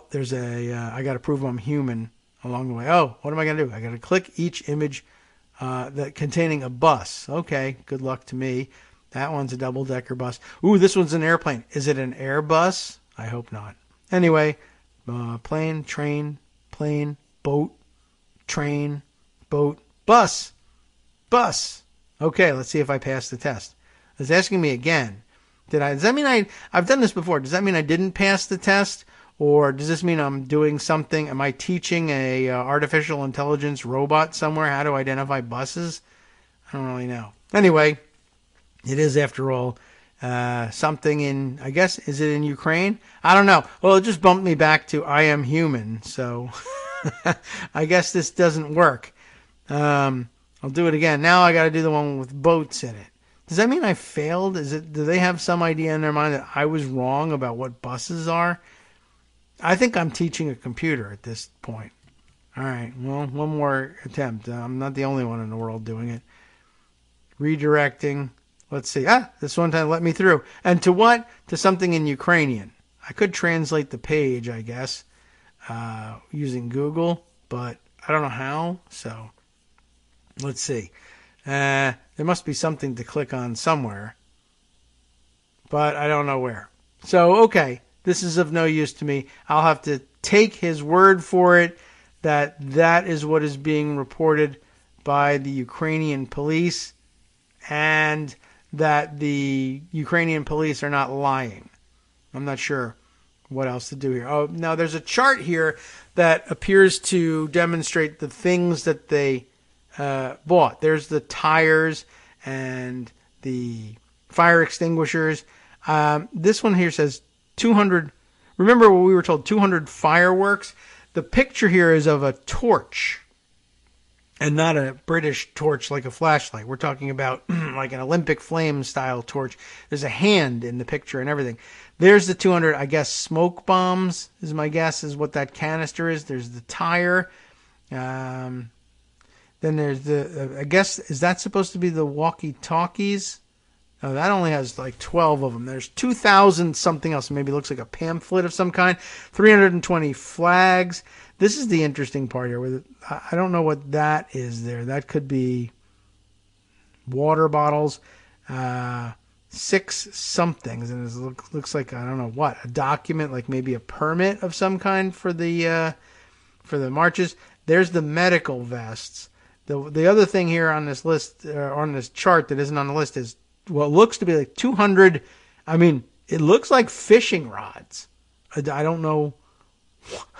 There's I got to prove I'm human along the way. Oh, what am I going to do? I got to click each image that containing a bus. Okay, good luck to me. That one's a double-decker bus. Ooh, this one's an airplane. Is it an Airbus? I hope not. Anyway, plane, train, plane, boat, train, boat, bus. Okay, let's see if I passed the test. It's asking me again. Does that mean I've done this before. Does that mean I didn't pass the test? Or does this mean I'm doing something? Am I teaching a artificial intelligence robot somewhere how to identify buses? I don't really know. Anyway, it is, after all, something in, I guess, is it in Ukraine? I don't know. Well, it just bumped me back to I am human. So I guess this doesn't work. I'll do it again. Now I got to do the one with boats in it. Does that mean I failed? Do they have some idea in their mind that I was wrong about what buses are? I think I'm teaching a computer at this point. All right. Well, one more attempt. I'm not the only one in the world doing it. Redirecting. Let's see. This one time let me through. And to what? To something in Ukrainian. I could translate the page, I guess, using Google, but I don't know how. So let's see. There must be something to click on somewhere, but I don't know where. So, okay. This is of no use to me. I'll have to take his word for it that is what is being reported by the Ukrainian police, and that the Ukrainian police are not lying. I'm not sure what else to do here. Oh, now there's a chart here that appears to demonstrate the things that they bought. There's the tires and the fire extinguishers. This one here says 200. Remember what we were told, 200 fireworks? The picture here is of a torch, and not a British torch like a flashlight. We're talking about like an Olympic flame style torch. There's a hand in the picture and everything. There's the 200, I guess, smoke bombs is my guess, is what that canister is. There's the tire. Then there's the, I guess, is that supposed to be the walkie-talkies? Oh, that only has like 12 of them. There's 2,000 something else. Maybe it looks like a pamphlet of some kind. 320 flags. This is the interesting part here. I don't know what that is there. That could be water bottles. 6 somethings. And it looks like, I don't know what, a document, like maybe a permit of some kind for the marches. There's the medical vests. The other thing here on this list, on this chart that isn't on the list, is what looks to be like 200. I mean, it looks like fishing rods. I don't know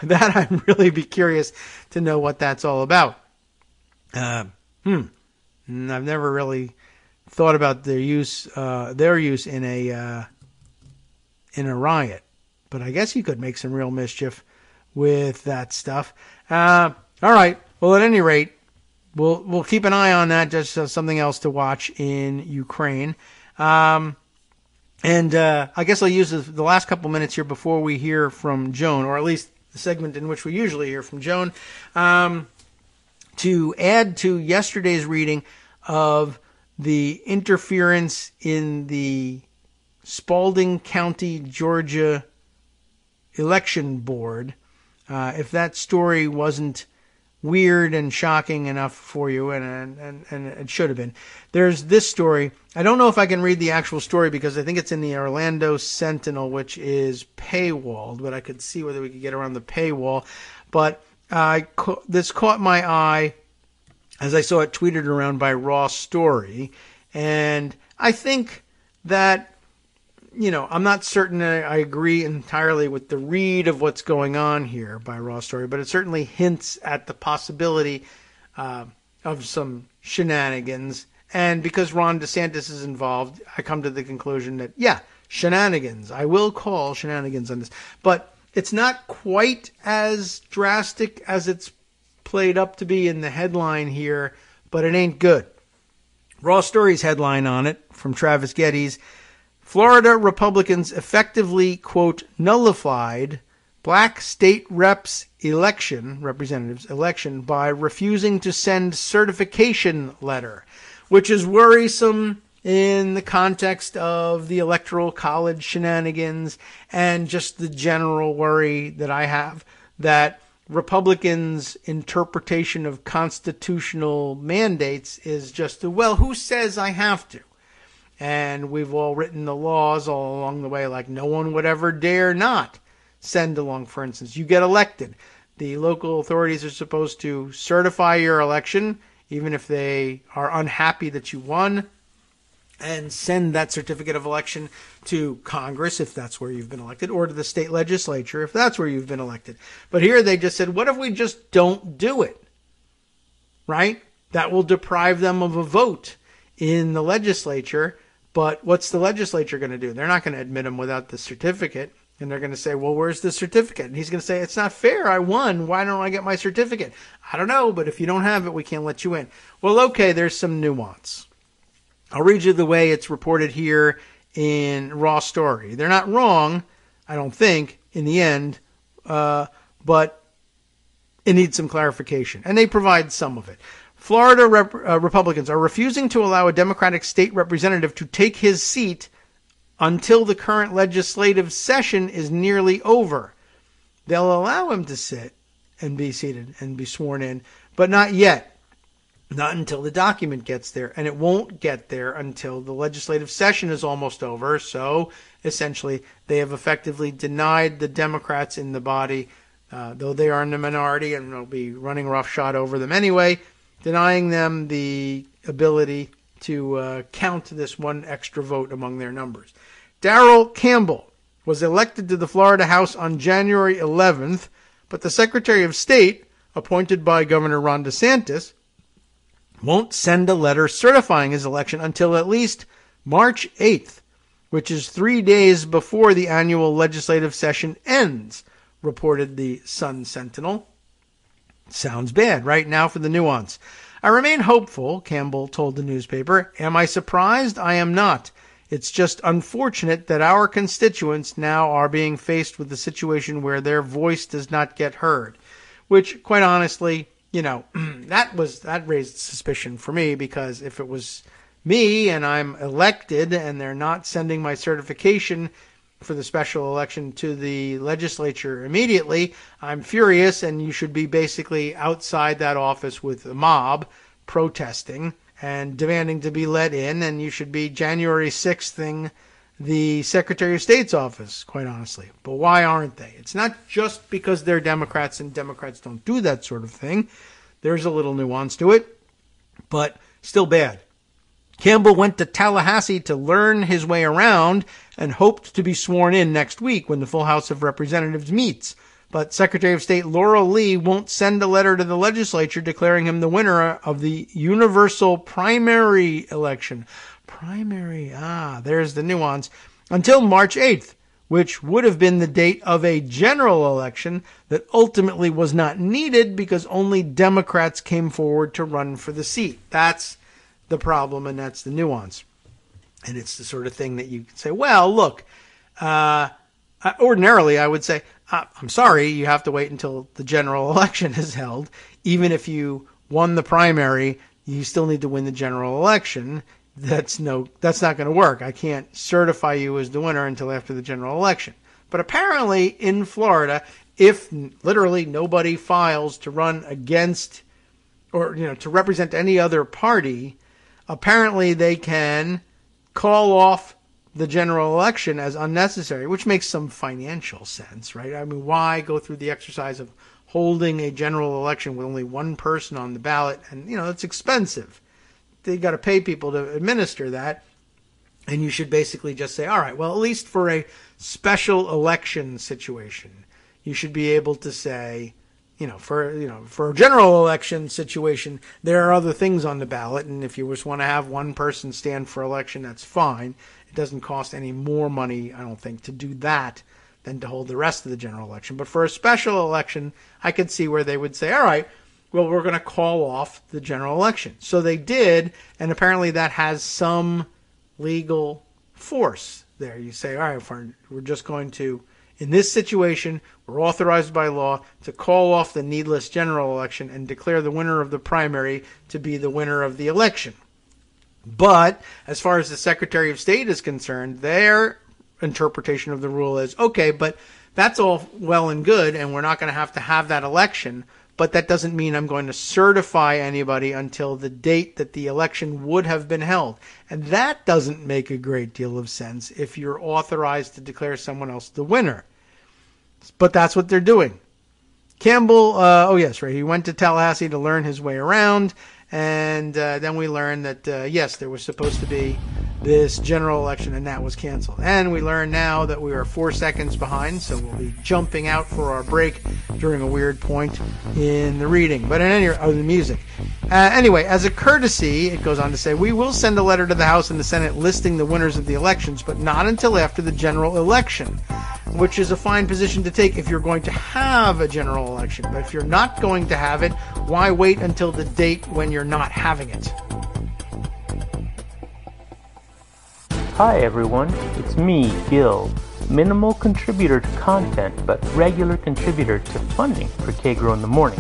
that. I'd really be curious to know what that's all about. I've never really thought about their use in a riot, but I guess you could make some real mischief with that stuff. All right. Well, at any rate, we'll keep an eye on that, just something else to watch in Ukraine. I guess I'll use the last couple minutes here before we hear from Joan, or at least the segment in which we usually hear from Joan, to add to yesterday's reading of the interference in the Spalding County, Georgia election board. If that story wasn't weird and shocking enough for you, and it should have been. There's this story. I don't know if I can read the actual story because I think it's in the Orlando Sentinel, which is paywalled, but I could see whether we could get around the paywall. But this caught my eye as I saw it tweeted around by Raw Story, and I think that, I'm not certain I agree entirely with the read of what's going on here by Raw Story, but it certainly hints at the possibility of some shenanigans. And because Ron DeSantis is involved, I come to the conclusion that, yeah, shenanigans. I will call shenanigans on this. But it's not quite as drastic as it's played up to be in the headline here, but it ain't good. Raw Story's headline on it from Travis Geddes: Florida Republicans effectively, quote, nullified black state representatives election by refusing to send certification letter, which is worrisome in the context of the Electoral College shenanigans and just the general worry that I have that Republicans' interpretation of constitutional mandates is just, well, who says I have to? And we've all written the laws all along the way like no one would ever dare not send along. For instance, you get elected. The local authorities are supposed to certify your election, even if they are unhappy that you won, and send that certificate of election to Congress, if that's where you've been elected, or to the state legislature, if that's where you've been elected. But here they just said, what if we just don't do it? Right? That will deprive them of a vote in the legislature. But what's the legislature going to do? They're not going to admit him without the certificate. And they're going to say, well, where's the certificate? And he's going to say, it's not fair. I won. Why don't I get my certificate? I don't know, but if you don't have it, we can't let you in. Well, okay, there's some nuance. I'll read you the way it's reported here in Raw Story. They're not wrong, I don't think, in the end, but it needs some clarification. And they provide some of it. Florida Republicans are refusing to allow a Democratic state representative to take his seat until the current legislative session is nearly over. They'll allow him to sit and be seated and be sworn in, but not yet. Not until the document gets there. And it won't get there until the legislative session is almost over. So essentially, they have effectively denied the Democrats in the body, though they are in the minority and they'll be running roughshod over them anyway, denying them the ability to count this one extra vote among their numbers. Darrell Campbell was elected to the Florida House on January 11th, but the Secretary of State, appointed by Governor Ron DeSantis, won't send a letter certifying his election until at least March 8th, which is 3 days before the annual legislative session ends, reported the Sun Sentinel. Sounds bad. Right now for the nuance. I remain hopeful, Campbell told the newspaper. Am I surprised? I am not. It's just unfortunate that our constituents now are being faced with a situation where their voice does not get heard, which, quite honestly, that raised suspicion for me, because if it was me and I'm elected and they're not sending my certification for the special election to the legislature immediately, I'm furious, and you should be basically outside that office with a mob protesting and demanding to be let in, and you should be January 6th-ing the Secretary of State's office, quite honestly. But why aren't they? It's not just because they're Democrats and Democrats don't do that sort of thing. There's a little nuance to it, but still bad. Campbell went to Tallahassee to learn his way around and hoped to be sworn in next week when the full House of Representatives meets. But Secretary of State Laura Lee won't send a letter to the legislature declaring him the winner of the universal primary election. Primary, there's the nuance. Until March 8th, which would have been the date of a general election that ultimately was not needed because only Democrats came forward to run for the seat. That's the problem, and that's the nuance. And it's the sort of thing that you can say, well, look, ordinarily I would say, I'm sorry, you have to wait until the general election is held. Even if you won the primary, you still need to win the general election. That's not going to work. I can't certify you as the winner until after the general election. But apparently in Florida, if literally nobody files to run against or, to represent any other party, apparently they can call off the general election as unnecessary, which makes some financial sense, right? I mean, why go through the exercise of holding a general election with only one person on the ballot? And, it's expensive. They got to pay people to administer that. And you should basically just say, all right, well, at least for a special election situation, you should be able to say, for a general election situation, there are other things on the ballot. And if you just want to have one person stand for election, that's fine. It doesn't cost any more money, I don't think, to do that than to hold the rest of the general election. But for a special election, I could see where they would say, all right, well, we're going to call off the general election. So they did, and apparently that has some legal force there. You say, all right, we're just going to, in this situation, we're authorized by law to call off the needless general election and declare the winner of the primary to be the winner of the election. But as far as the Secretary of State is concerned, their interpretation of the rule is, okay, but that's all well and good, and we're not going to have that election, but that doesn't mean I'm going to certify anybody until the date that the election would have been held. And that doesn't make a great deal of sense if you're authorized to declare someone else the winner. But that's what they're doing. Campbell, he went to Tallahassee to learn his way around, and then we learned that, yes, there was supposed to be this general election, and that was canceled. And we learn now that we are 4 seconds behind, so we'll be jumping out for our break during a weird point in the reading, but in any the music. Anyway, as a courtesy, it goes on to say, we will send a letter to the House and the Senate listing the winners of the elections, but not until after the general election, which is a fine position to take if you're going to have a general election. But if you're not going to have it, why wait until the date when you're not having it? Hi everyone, it's me, Gil. Minimal contributor to content, but regular contributor to funding for Kagro in the morning.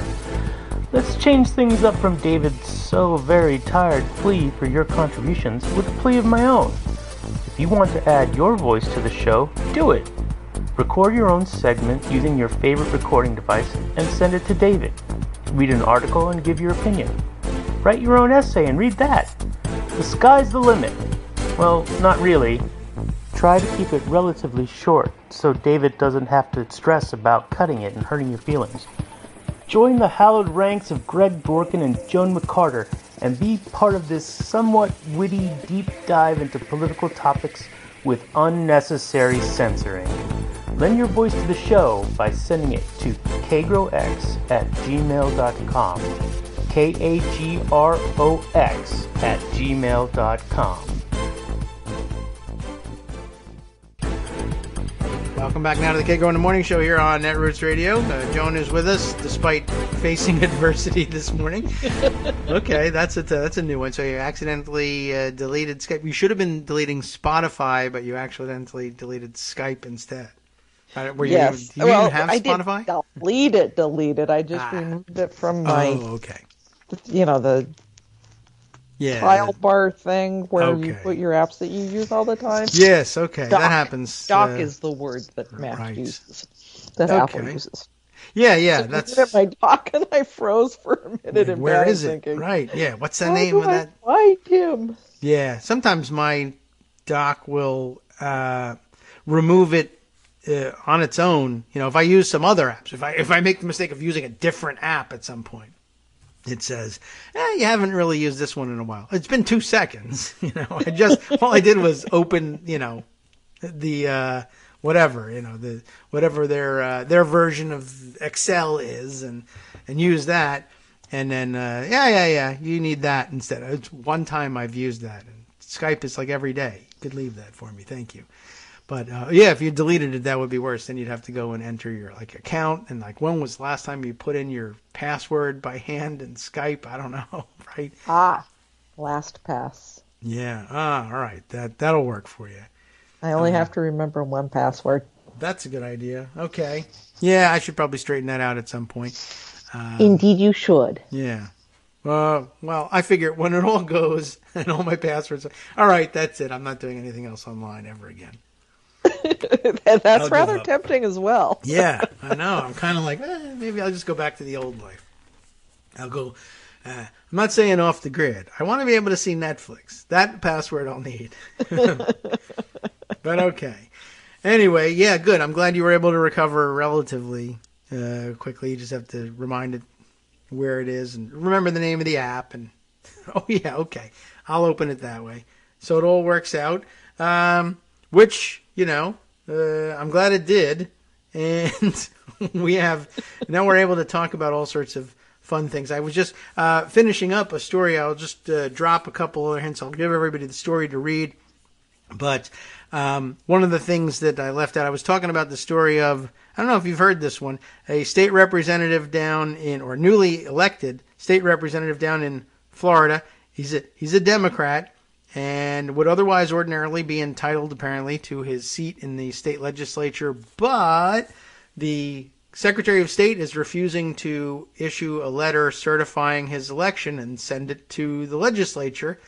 Let's change things up from David's so very tired plea for your contributions with a plea of my own. If you want to add your voice to the show, do it. Record your own segment using your favorite recording device and send it to David. Read an article and give your opinion. Write your own essay and read that. The sky's the limit. Well, not really. Try to keep it relatively short so David doesn't have to stress about cutting it and hurting your feelings. Join the hallowed ranks of Greg Dworkin and Joan McCarter and be part of this somewhat witty deep dive into political topics with unnecessary censoring. Lend your voice to the show by sending it to kagrox@gmail.com. KAGROX@gmail.com. Welcome back now to the Kagro in the Morning Show here on Netroots Radio. Joan is with us despite facing adversity this morning. Okay, that's a new one. So you accidentally deleted Skype. You should have been deleting Spotify, but you accidentally deleted Skype instead. Do you even have Spotify? I didn't delete it. I just removed it from my, the trial bar thing where you put your apps that you use all the time. Yes, okay, that happens. Dock is the word that Mac uses, that Apple uses. Yeah, so that's. I looked at my dock and I froze for a minute. Like, where is it? Thinking, right, yeah. What's the name of that? Find him. Yeah, sometimes my dock will remove it on its own. If I use some other apps, if I make the mistake of using a different app at some point, it says, you haven't really used this one in a while. It's been 2 seconds. All I did was open, the whatever their version of Excel is and use that. And then, you need that instead. It's one time I've used that. And Skype is like every day. You could leave that for me. Thank you. But, if you deleted it, that would be worse. Then you'd have to go and enter your, account. And, when was the last time you put in your password by hand in Skype? I don't know, right? LastPass. Yeah. All right. That'll work for you. I only have to remember one password. That's a good idea. Okay. Yeah, I should probably straighten that out at some point. Indeed you should. Yeah. Well, I figure when it all goes and all my passwords, all right, that's it. I'm not doing anything else online ever again. That's rather tempting as well. Yeah, I know. I'm kind of like, maybe I'll just go back to the old life. I'll go, I'm not saying off the grid. I want to be able to see Netflix. That password I'll need. But okay. Anyway, yeah, good. I'm glad you were able to recover relatively quickly. You just have to remind it where it is and remember the name of the app. And okay. I'll open it that way. So it all works out. Which, I'm glad it did. And now we're able to talk about all sorts of fun things. I was just finishing up a story. I'll just drop a couple other hints. I'll give everybody the story to read. But one of the things that I left out, I was talking about the story of, I don't know if you've heard this one, a state representative newly elected state representative down in Florida. He's a Democrat and would otherwise ordinarily be entitled, apparently, to his seat in the state legislature. But the Secretary of State is refusing to issue a letter certifying his election and send it to the legislature,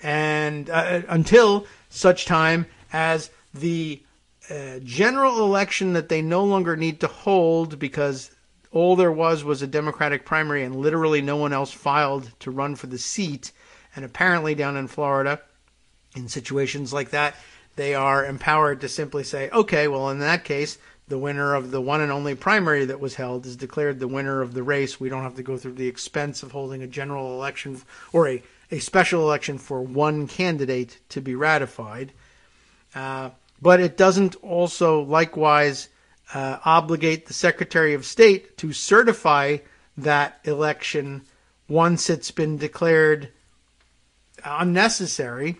and until such time as the general election that they no longer need to hold, because all there was a Democratic primary and literally no one else filed to run for the seat. And apparently down in Florida, in situations like that, they are empowered to simply say, okay, well, in that case, the winner of the one and only primary that was held is declared the winner of the race. We don't have to go through the expense of holding a general election or a special election for one candidate to be ratified. But it doesn't also likewise obligate the Secretary of State to certify that election once it's been declared unnecessary.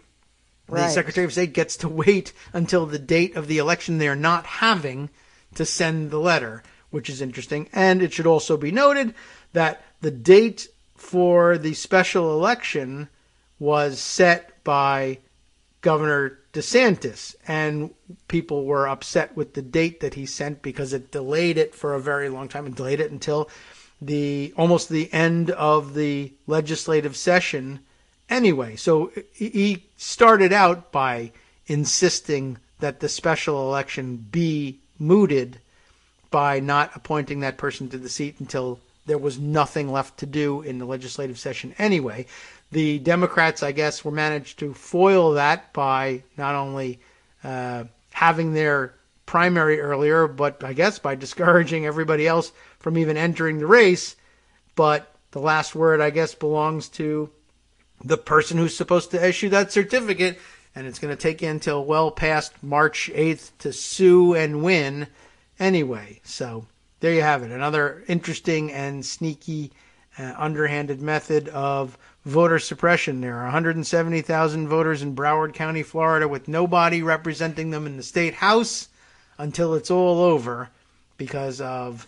Right. The Secretary of State gets to wait until the date of the election they're not having to send the letter, which is interesting. And it should also be noted that the date for the special election was set by Governor DeSantis, and people were upset with the date that he sent because it delayed it for a very long time and delayed it until almost the end of the legislative session anyway. So he started out by insisting that the special election be mooted by not appointing that person to the seat until there was nothing left to do in the legislative session anyway. The Democrats, I guess, were managed to foil that by not only having their primary earlier, but I guess by discouraging everybody else from even entering the race. But the last word, I guess, belongs to the person who's supposed to issue that certificate, and it's going to take you until well past March 8th to sue and win anyway. So there you have it. Another interesting and sneaky, underhanded method of voter suppression. There are 170,000 voters in Broward County, Florida, with nobody representing them in the state house until it's all over because of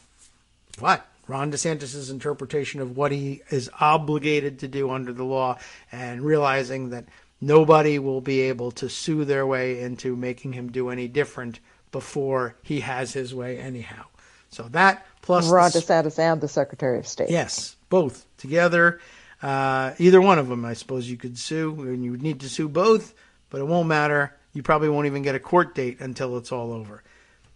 what? Ron DeSantis' interpretation of what he is obligated to do under the law, and realizing that nobody will be able to sue their way into making him do any different before he has his way anyhow. So that plus Ron DeSantis and the Secretary of State. Yes, both together. Either one of them, I suppose you could sue, and you would need to sue both, but it won't matter. You probably won't even get a court date until it's all over.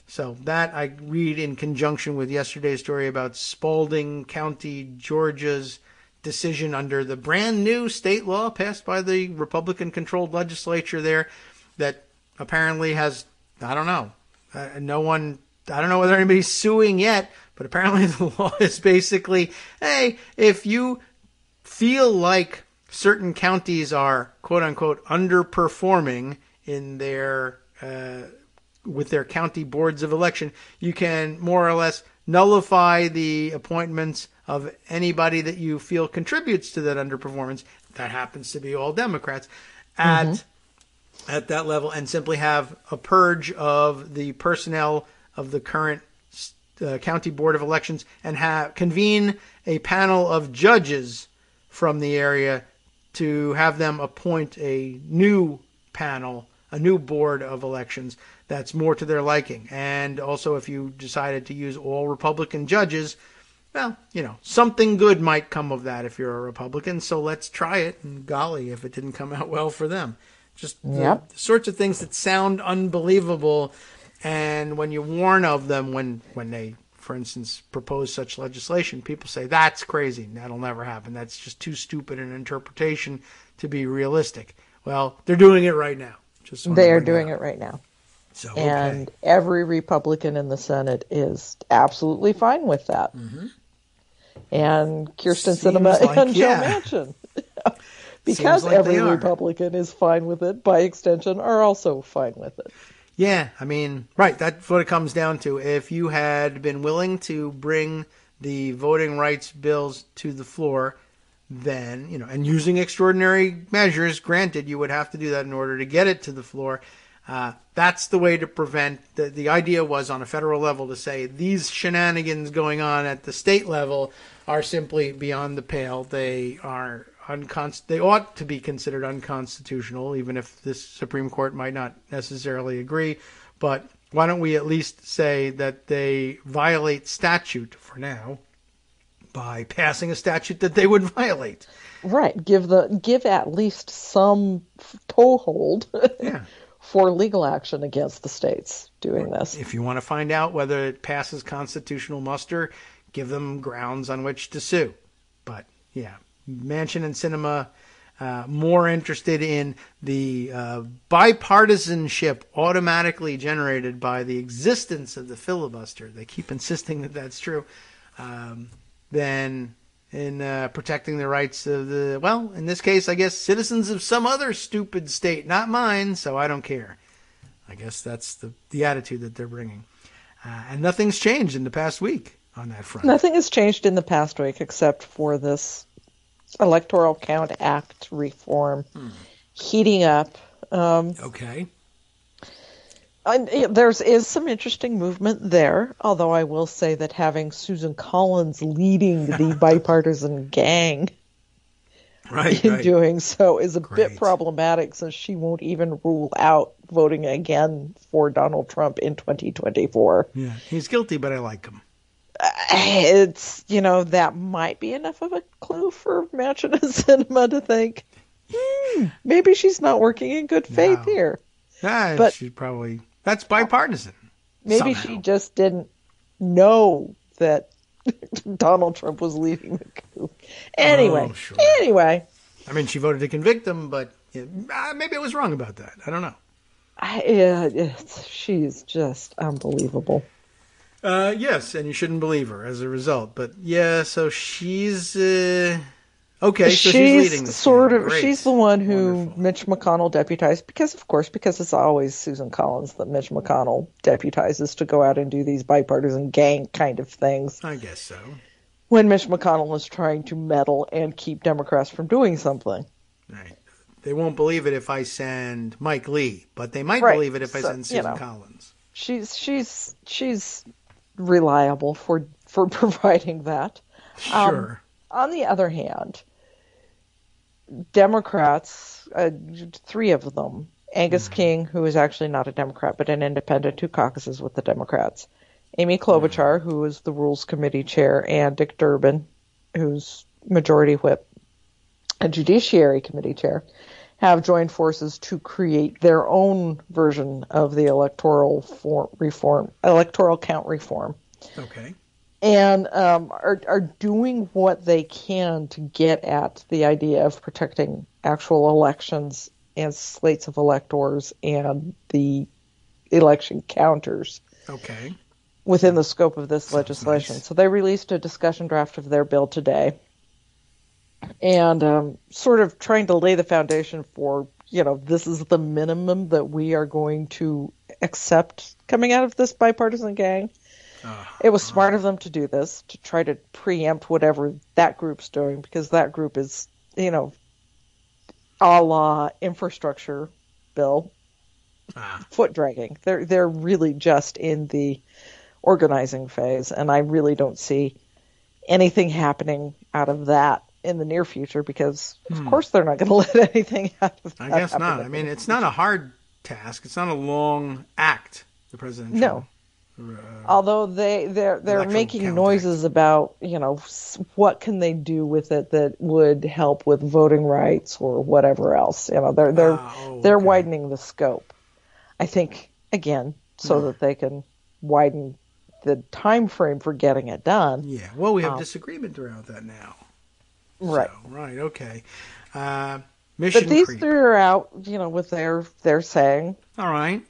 So that I read in conjunction with yesterday's story about Spalding County, Georgia's decision under the brand new state law passed by the Republican-controlled legislature there that apparently has, I don't know, I don't know whether anybody's suing yet, but apparently the law is basically, hey, if you feel like certain counties are, quote-unquote, underperforming in their with their county boards of election, you can more or less nullify the appointments of anybody that you feel contributes to that underperformance. That happens to be all Democrats at that level, and simply have a purge of the personnel of the current county board of elections and convene a panel of judges from the area to have them appoint a new panel, a new board of elections that's more to their liking. And also, if you decided to use all Republican judges, well, something good might come of that if you're a Republican. So let's try it. And golly, if it didn't come out well for them. Just the sorts of things that sound unbelievable. And when you warn of them, when they, for instance, propose such legislation, people say, that's crazy. That'll never happen. That's just too stupid an interpretation to be realistic. Well, they're doing it right now. They are doing it right now. So, and every Republican in the Senate is absolutely fine with that. Mm-hmm. And Kirsten Sinema and Joe Manchin. Because like every Republican is fine with it, by extension, are also fine with it. Yeah, I mean, right, that's what it comes down to. If you had been willing to bring the voting rights bills to the floor, then, and using extraordinary measures, granted, you would have to do that in order to get it to the floor. That's the way to prevent, the idea was on a federal level to say these shenanigans going on at the state level are simply beyond the pale. They are they ought to be considered unconstitutional, even if this Supreme Court might not necessarily agree. But why don't we at least say that they violate statute for now by passing a statute that they would violate? Right. Give at least some toehold for legal action against the states doing this. If you want to find out whether it passes constitutional muster, give them grounds on which to sue. But yeah, Manchin and Sinema, more interested in the bipartisanship automatically generated by the existence of the filibuster. They keep insisting that that's true, than in protecting the rights of the, well, in this case, I guess, citizens of some other stupid state, not mine, so I don't care. I guess that's the attitude that they're bringing. And nothing's changed in the past week on that front. Nothing has changed in the past week except for this Electoral Count Act reform heating up. Okay. There is some interesting movement there, although I will say that having Susan Collins leading the bipartisan gang in doing so is a bit problematic, since she won't even rule out voting again for Donald Trump in 2024. Yeah, he's guilty, but I like him. It's, that might be enough of a clue for Manchin and Sinema to think, maybe she's not working in good faith here. But she's probably, that's bipartisan. Maybe she just didn't know that Donald Trump was leading the coup. Anyway. I mean, she voted to convict him, but maybe I was wrong about that. I don't know. She's just unbelievable. Yes, and you shouldn't believe her as a result. But yeah, so she's okay. So she's leading this she's the one who Mitch McConnell deputized because it's always Susan Collins that Mitch McConnell deputizes to go out and do these bipartisan gang kind of things. I guess so. When Mitch McConnell is trying to meddle and keep Democrats from doing something. Right. They won't believe it if I send Mike Lee, but they might believe it if I send Susan Collins. She's reliable for providing that. Sure. On the other hand, Democrats, 3 of them, Angus King, who is actually not a Democrat but an independent who caucuses with the Democrats, Amy Klobuchar, who is the Rules Committee chair, and Dick Durbin, who's Majority Whip and Judiciary Committee chair, have joined forces to create their own version of the electoral count reform. Okay. And are doing what they can to get at the idea of protecting actual elections and slates of electors and the election counters. Okay. Within the scope of this legislation. Nice. So they released a discussion draft of their bill today. And sort of trying to lay the foundation for, this is the minimum that we are going to accept coming out of this bipartisan gang. It was smart of them to do this, to try to preempt whatever that group's doing, because that group is, a la infrastructure bill, foot dragging. They're really just in the organizing phase, and I really don't see anything happening out of that in the near future, because of course they're not going to let anything out of that. I guess not. I mean, it's not a hard task. It's not a long act, the presidential. No. Although they're making noises about, what can they do with it that would help with voting rights or whatever else. They're widening the scope. I think, again, so that they can widen the time frame for getting it done. Yeah. Well, we have disagreement around that now. Right. So, right. Okay. Mission but these creep. 3 are out, with their saying. All right.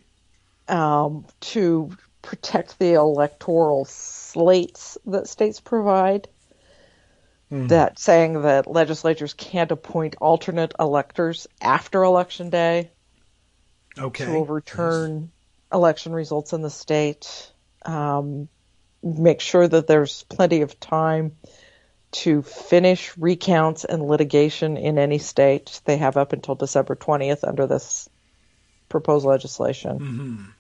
To protect the electoral slates that states provide. That saying that legislatures can't appoint alternate electors after Election Day. Okay. To overturn election results in the state. Make sure that there's plenty of time to finish recounts and litigation in any state. They have up until December 20th under this proposed legislation.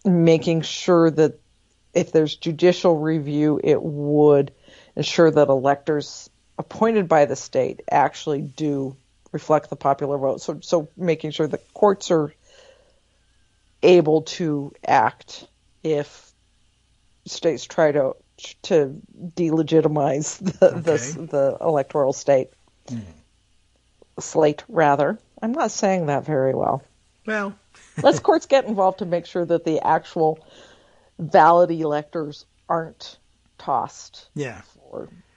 Making sure that if there's judicial review, it would ensure that electors appointed by the state actually do reflect the popular vote. So making sure that courts are able to act if states try to delegitimize the electoral slate, rather. I'm not saying that very well. Well, let's courts get involved to make sure that the actual valid electors aren't tossed. Yeah.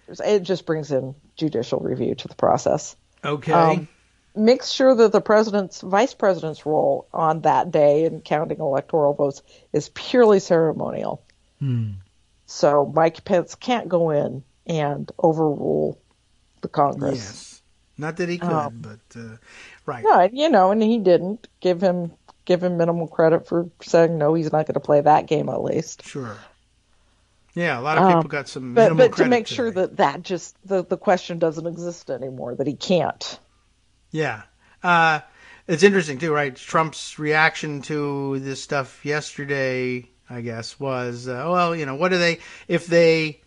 It just brings in judicial review to the process. Okay. Makes sure that the vice president's role on that day in counting electoral votes is purely ceremonial. So Mike Pence can't go in and overrule the Congress. Yes. Not that he could, but right. No, and he didn't give him minimal credit for saying no, he's not going to play that game at least. Sure. Yeah, a lot of people got some minimal but credit to make today. sure that just the question doesn't exist anymore, that he can't. Yeah. It's interesting too, right? Trump's reaction to this stuff yesterday, I guess, was, what do they, if they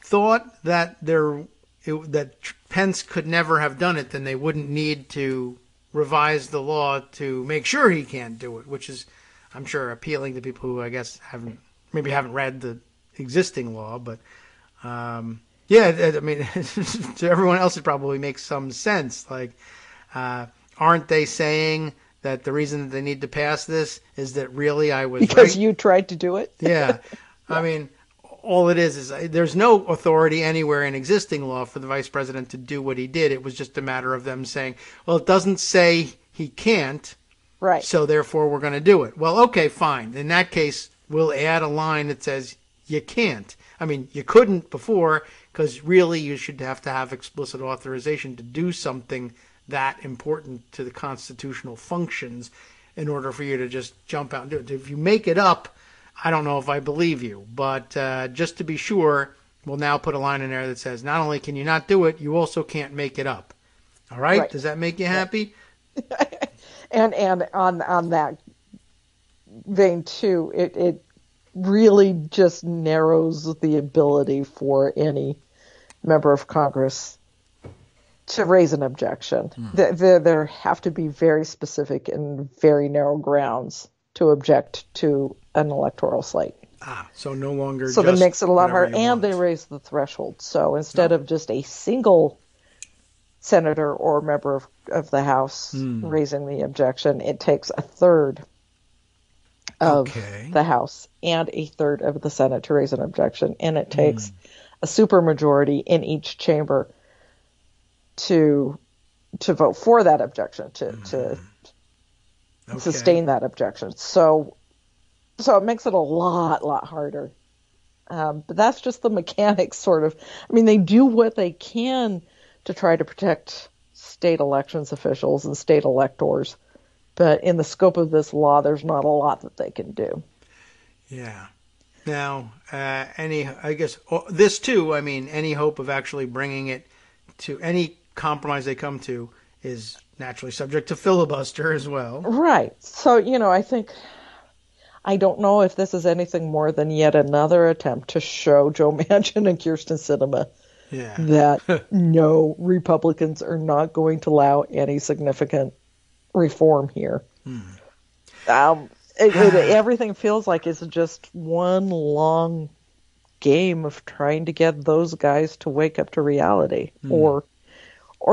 thought that that Pence could never have done it, then they wouldn't need to revise the law to make sure he can't do it, which is, I'm sure, appealing to people who, I guess, haven't read the existing law. But, I mean, to everyone else, it probably makes some sense. Like, aren't they saying that the reason that they need to pass this is that really I was because you tried to do it? Yeah. I mean, all it is there's no authority anywhere in existing law for the vice president to do what he did. It was just a matter of them saying, well, it doesn't say he can't, right? So therefore we're going to do it. Well, okay, fine. In that case, we'll add a line that says you can't. I mean, you couldn't before, because really you should have to have explicit authorization to do something that important to the constitutional functions in order for you to just jump out and do it. If you make it up, I don't know if I believe you, but just to be sure, we'll now put a line in there that says not only can you not do it, you also can't make it up. All right? Does that make you happy? and on that vein too, it really just narrows the ability for any member of Congress to raise an objection. There have to be very specific and very narrow grounds to object to an electoral slate. So no longer. So that makes it a lot harder, and they raise the threshold. So instead of just a single senator or member of the House raising the objection, it takes a third of the House and a third of the Senate to raise an objection, and it takes a supermajority in each chamber to vote for that objection, to sustain that objection. So it makes it a lot harder. But that's just the mechanics, sort of. I mean, they do what they can to try to protect state elections officials and state electors. But in the scope of this law, there's not a lot that they can do. Yeah. Now, this too, I mean, any hope of actually bringing it to any compromise they come to is naturally subject to filibuster as well. Right. So, I don't know if this is anything more than yet another attempt to show Joe Manchin and Kyrsten Sinema that no, Republicans are not going to allow any significant reform here. Everything feels like it's just one long game of trying to get those guys to wake up to reality or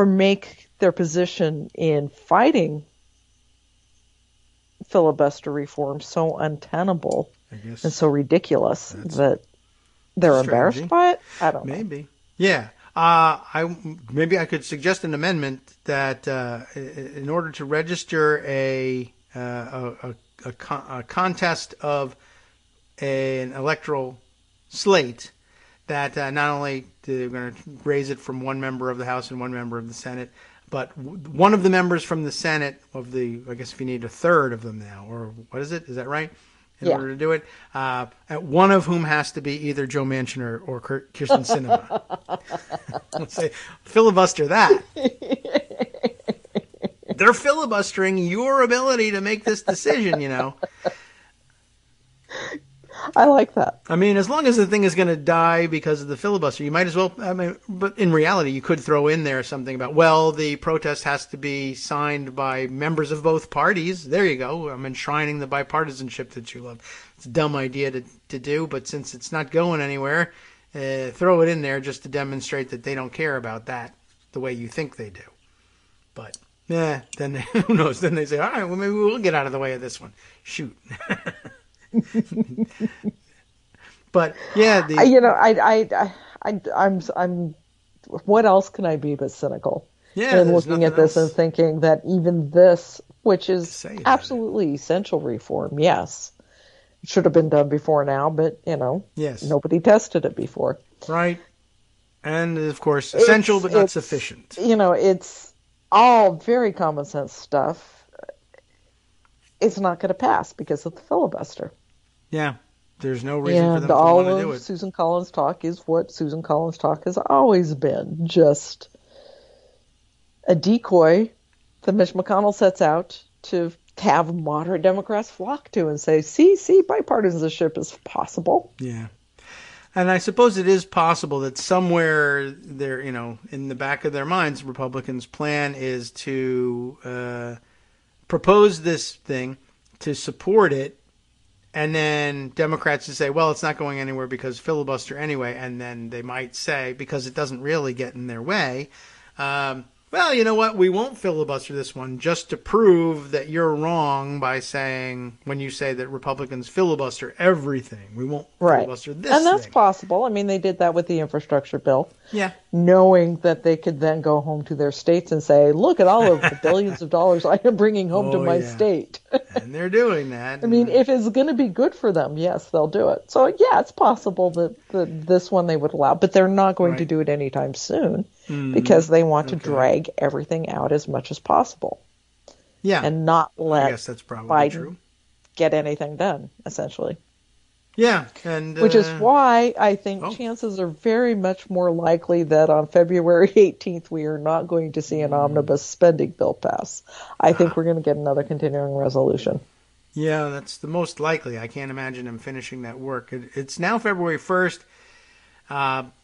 make their position in fighting filibuster reform so untenable and so ridiculous that they're embarrassed by it. I don't know. Maybe. Yeah. Maybe I could suggest an amendment that in order to register a contest of an electoral slate, that not only they're going to raise it from one member of the House and one member of the Senate, but one of the members from the Senate I guess if you need a third of them now, or what is it? Is that right? In order to do it, one of whom has to be either Joe Manchin or Kyrsten Sinema. Let's say filibuster that. They're filibustering your ability to make this decision, I like that. I mean, as long as the thing is going to die because of the filibuster, you might as well. I mean, but in reality, you could throw in there something about, well, the protest has to be signed by members of both parties. There you go. I'm enshrining the bipartisanship that you love. It's a dumb idea to do, but since it's not going anywhere, throw it in there just to demonstrate that they don't care about that the way you think they do. But then who knows? Then they say, all right, well, maybe we'll get out of the way of this one. Shoot. But yeah, I'm what else can I be but cynical? Yeah, and looking at this and thinking that even this, which is absolutely essential reform, yes, it should have been done before now, but, yes, nobody tested it before. Right. And, of course, essential but not sufficient. It's all very common sense stuff. It's not going to pass because of the filibuster. Yeah. There's no reason for them to want to do it. Susan Collins' talk is what Susan Collins' talk has always been. Just a decoy that Mitch McConnell sets out to have moderate Democrats flock to and say, see, bipartisanship is possible. Yeah. And I suppose it is possible that somewhere there, in the back of their minds, Republicans' plan is to propose this thing, to support it, and then Democrats to say, well, it's not going anywhere because filibuster anyway. And then they might say, because it doesn't really get in their way, well, you know what? We won't filibuster this one just to prove that you're wrong by saying, when you say that Republicans filibuster everything, we won't filibuster this And that's thing. possible. I mean, they did that with the infrastructure bill. Yeah. Knowing that they could then go home to their states and say, look at all of the billions of dollars I am bringing home to my state. And they're doing that. I mean, if it's going to be good for them, yes, they'll do it. So, yeah, it's possible that this one they would allow, but they're not going to do it anytime soon because they want to drag everything out as much as possible. Yeah. And not let I guess that's probably Biden true. Get anything done, essentially. Yeah. And which is why I think chances are very much more likely that on February 18th we are not going to see an omnibus spending bill pass. I think we're going to get another continuing resolution. Yeah, that's the most likely. I can't imagine him finishing that work. It's now February 1st.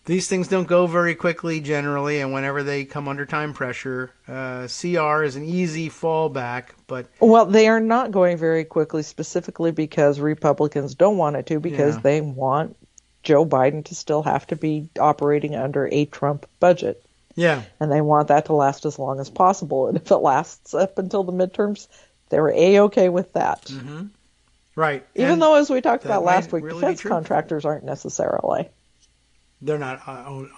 These things don't go very quickly generally, and whenever they come under time pressure, CR is an easy fallback. But well, they are not going very quickly specifically because Republicans don't want it to, because they want Joe Biden to still have to be operating under a Trump budget. Yeah. And they want that to last as long as possible. And if it lasts up until the midterms, they're A-okay with that. Mm-hmm. Right. Even though, as we talked about last week, defense contractors aren't necessarily. They're not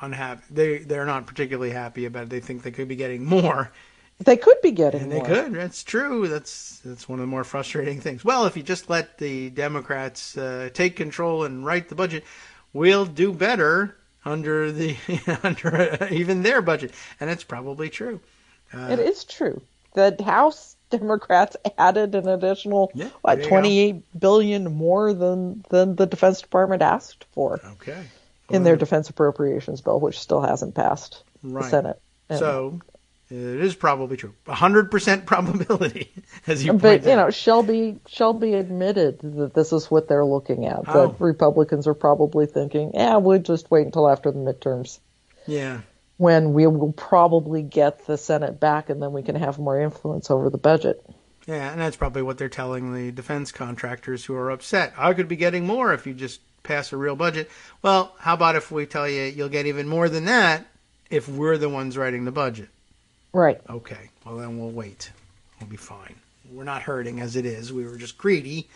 unhappy. They're not particularly happy about it. They think they could be getting more. They could be getting more. And they could. That's true. That's one of the more frustrating things. Well, if you just let the Democrats take control and write the budget, we'll do better under even their budget. And it's probably true. It is true. The House Democrats added an additional $28 billion more than the Defense Department asked for. Okay. In their defense appropriations bill, which still hasn't passed the Senate. So it is probably true. 100% probability, as you pointed out. But, Shelby admitted that this is what they're looking at. That Republicans are probably thinking, we'll just wait until after the midterms. Yeah. When we will probably get the Senate back and then we can have more influence over the budget. Yeah, and that's probably what they're telling the defense contractors who are upset. I could be getting more if you just pass a real budget. Well, how about if we tell you you'll get even more than that if we're the ones writing the budget? Right. Okay. Well, then we'll wait. We'll be fine. We're not hurting as it is. We were just greedy,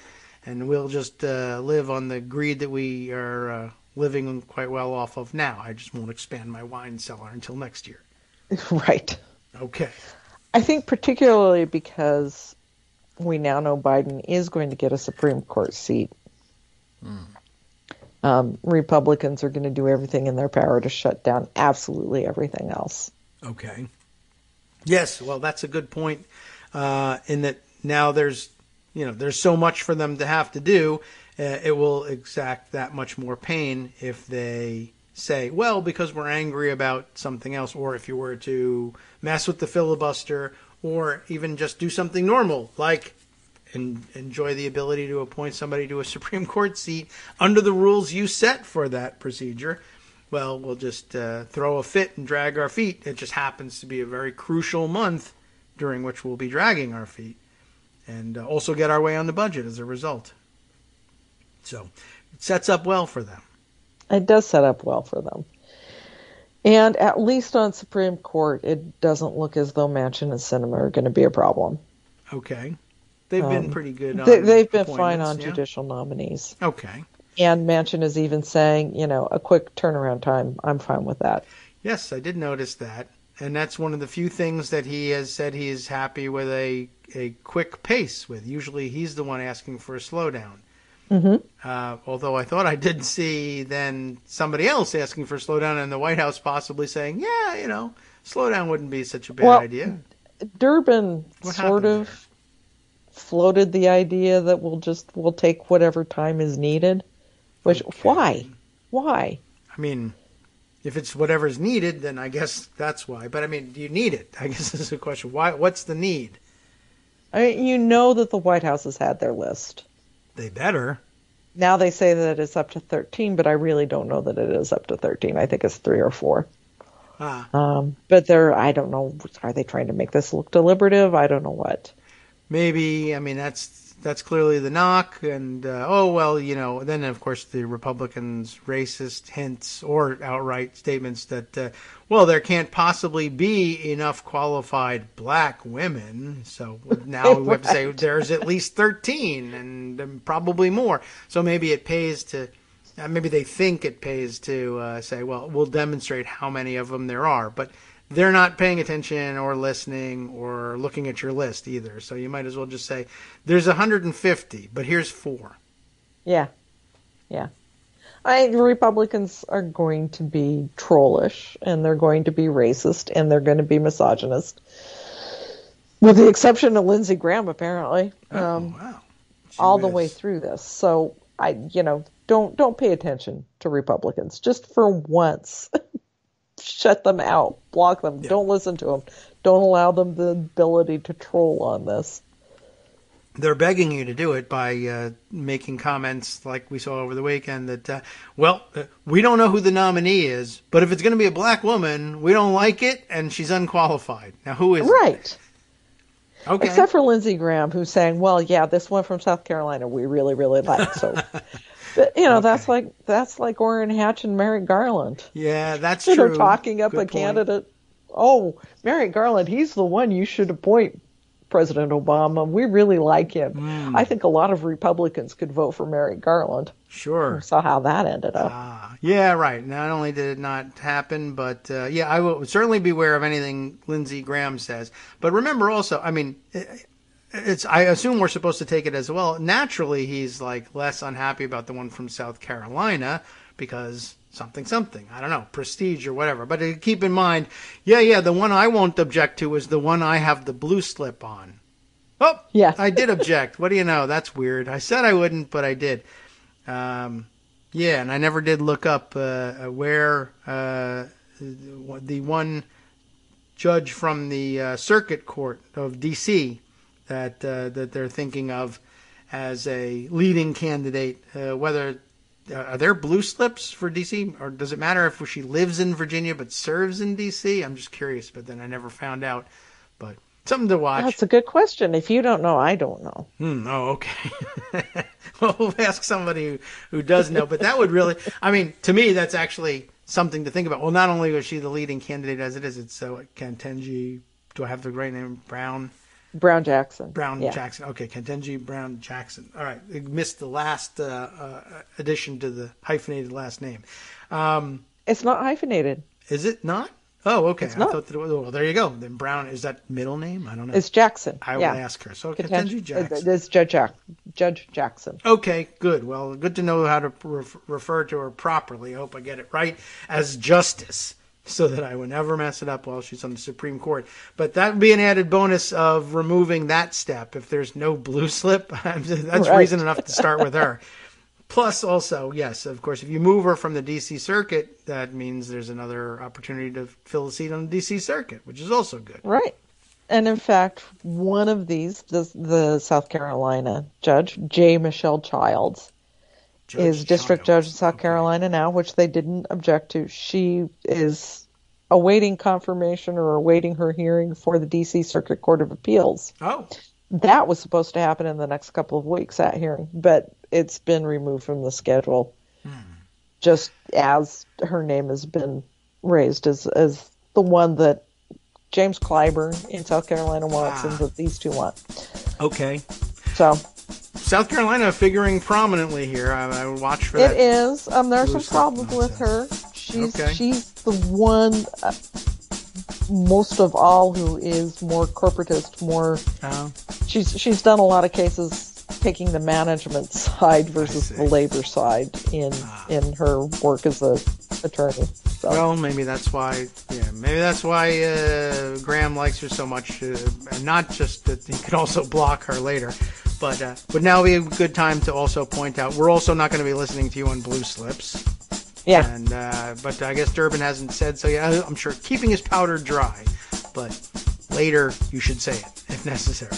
and we'll just live on the greed that we are living quite well off of now. I just won't expand my wine cellar until next year. Right. Okay. I think particularly because we now know Biden is going to get a Supreme Court seat. Republicans are going to do everything in their power to shut down absolutely everything else. Okay. Yes, well, that's a good point. In that now there's so much for them to have to do. It will exact that much more pain if they say, well, because we're angry about something else, or if you were to mess with the filibuster, or even just do something normal, like enjoy the ability to appoint somebody to a Supreme Court seat under the rules you set for that procedure. Well, we'll just throw a fit and drag our feet. It just happens to be a very crucial month during which we'll be dragging our feet, and also get our way on the budget as a result. So it sets up well for them. It does set up well for them. And at least on Supreme Court, it doesn't look as though Manchin and Sinema are going to be a problem. Okay. They've been pretty good on they've been fine on judicial nominees. Okay. And Manchin is even saying, a quick turnaround time. I'm fine with that. Yes, I did notice that. And that's one of the few things that he has said he is happy with a quick pace with. Usually he's the one asking for a slowdown. Although I thought I did see then somebody else asking for a slowdown in the White House possibly saying, yeah, slowdown wouldn't be such a bad idea. Durbin sort of floated the idea that we'll take whatever time is needed. Which, Okay. Why? I mean, if it's whatever's needed, then I guess that's why. But I mean, do you need it? I guess this is the question. Why? What's the need? I mean, you know that the White House has had their list. They better. Now they say that it's up to 13, but I really don't know that it is up to 13. I think it's 3 or 4. But I don't know, are they trying to make this look deliberative? I don't know what. Maybe. I mean, that's clearly the knock. And, then, of course, the Republicans' racist hints or outright statements that, there can't possibly be enough qualified black women. So now we have to say there's at least 13 and probably more. So maybe it pays to, maybe they think it pays to say, well, we'll demonstrate how many of them there are. But they're not paying attention or listening or looking at your list either. So you might as well just say, there's 150, but here's 4. Yeah. The Republicans are going to be trollish, and they're going to be racist, and they're going to be misogynist. With the exception of Lindsey Graham, apparently. Wow. All the way through this. So, don't pay attention to Republicans. Just for once. Shut them out. Block them. Yeah. Don't listen to them. Don't allow them the ability to troll on this. They're begging you to do it by making comments like we saw over the weekend that, we don't know who the nominee is, but if it's going to be a black woman, we don't like it, and she's unqualified. Now, who is Right. It? Okay. Except for Lindsey Graham, who's saying, this one from South Carolina we really, really like. So, but, okay. that's like Orrin Hatch and Merrick Garland. Yeah, that's true. They're talking up Good a point. candidate. Oh, Merrick Garland, he's the one you should appoint, President Obama. We really like him. I think a lot of Republicans could vote for Merrick Garland. Sure. We saw how that ended up. Yeah, right. Not only did it not happen, but I will certainly beware of anything Lindsey Graham says. But remember also, I mean, I assume we're supposed to take it as well. Naturally, he's like less unhappy about the one from South Carolina because something. I don't know, prestige or whatever. But keep in mind, the one I won't object to is the one I have the blue slip on. Oh, yeah. I did object. What do you know? That's weird. I said I wouldn't, but I did. And I never did look up where the one judge from the Circuit Court of D.C. that they're thinking of as a leading candidate, whether are there blue slips for D.C. or does it matter if she lives in Virginia but serves in D.C.? I'm just curious, but then I never found out. But something to watch. That's a good question. If you don't know, I don't know. Okay. Well, we'll ask somebody who does know. But that would really, to me, that's actually something to think about. Well, not only was she the leading candidate as it is, it's Ketanji, do I have the right name? Brown Jackson. Jackson. Okay, Ketanji Brown Jackson. All right. I missed the last addition to the hyphenated last name. It's not hyphenated. Is it not? Oh, okay. It's not. I thought that it was. Well, there you go. Then Brown, is that middle name? I don't know. It's Jackson. I will ask her. So Ketanji Jackson. It's Judge Jackson. Okay, good. Well, good to know how to refer to her properly. I hope I get it right as Justice, so that I would never mess it up while she's on the Supreme Court. But that would be an added bonus of removing that step. If there's no blue slip, that's reason enough to start with her. Plus, also, yes, of course, if you move her from the D.C. Circuit, that means there's another opportunity to fill a seat on the D.C. Circuit, which is also good. Right. And in fact, one of these, the South Carolina judge, J. Michelle Childs, is district judge in South Carolina now, which they didn't object to. She is awaiting confirmation or awaiting her hearing for the D.C. Circuit Court of Appeals. Oh. That was supposed to happen in the next couple of weeks, that hearing, but it's been removed from the schedule just as her name has been raised as the one that James Clyburn in South Carolina wants and that these two want. Okay. So South Carolina figuring prominently here. I watch for that. It is. There are some problems with her. She's the one, most of all, who is more corporatist, more... She's done a lot of cases taking the management side versus the labor side in her work as a attorney. So. Well, maybe that's why. Yeah, maybe that's why Graham likes her so much, and not just that he could also block her later. But would now be a good time to also point out we're also not going to be listening to you on Blue Slips. Yeah. And but I guess Durbin hasn't said so. Yeah, I'm sure keeping his powder dry, but later you should say it if necessary.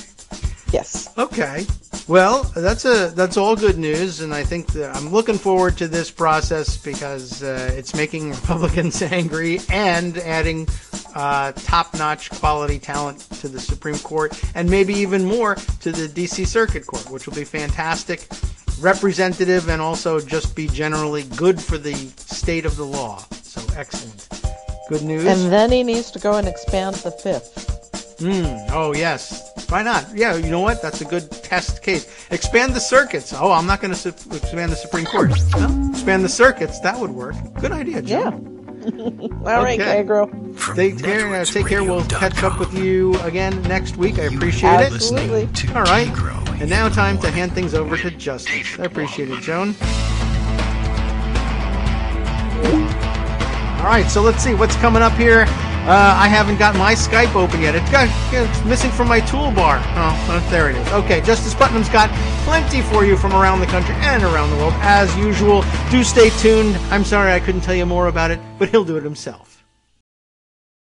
Yes. Okay. Well, that's all good news, and I think that I'm looking forward to this process because it's making Republicans angry and adding top-notch quality talent to the Supreme Court, and maybe even more to the D.C. Circuit Court, which will be fantastic, representative, and also just be generally good for the state of the law. So excellent. Good news. And then he needs to go and expand the fifth. Oh, yes. Why not? Yeah, you know what? That's a good test case. Expand the circuits. Oh, I'm not going to expand the Supreme Court. No? Expand the circuits. That would work. Good idea, John. Yeah. All right, Kagro. Take care. We'll catch up with you again next week. I appreciate it. Absolutely. All right. And now time to hand things over to Justice. I appreciate it, Joan. All right, so let's see what's coming up here. I haven't got my Skype open yet. It's missing from my toolbar. Oh, there it is. Okay, Justice Putnam's got plenty for you from around the country and around the world. As usual, do stay tuned. I'm sorry I couldn't tell you more about it, but he'll do it himself.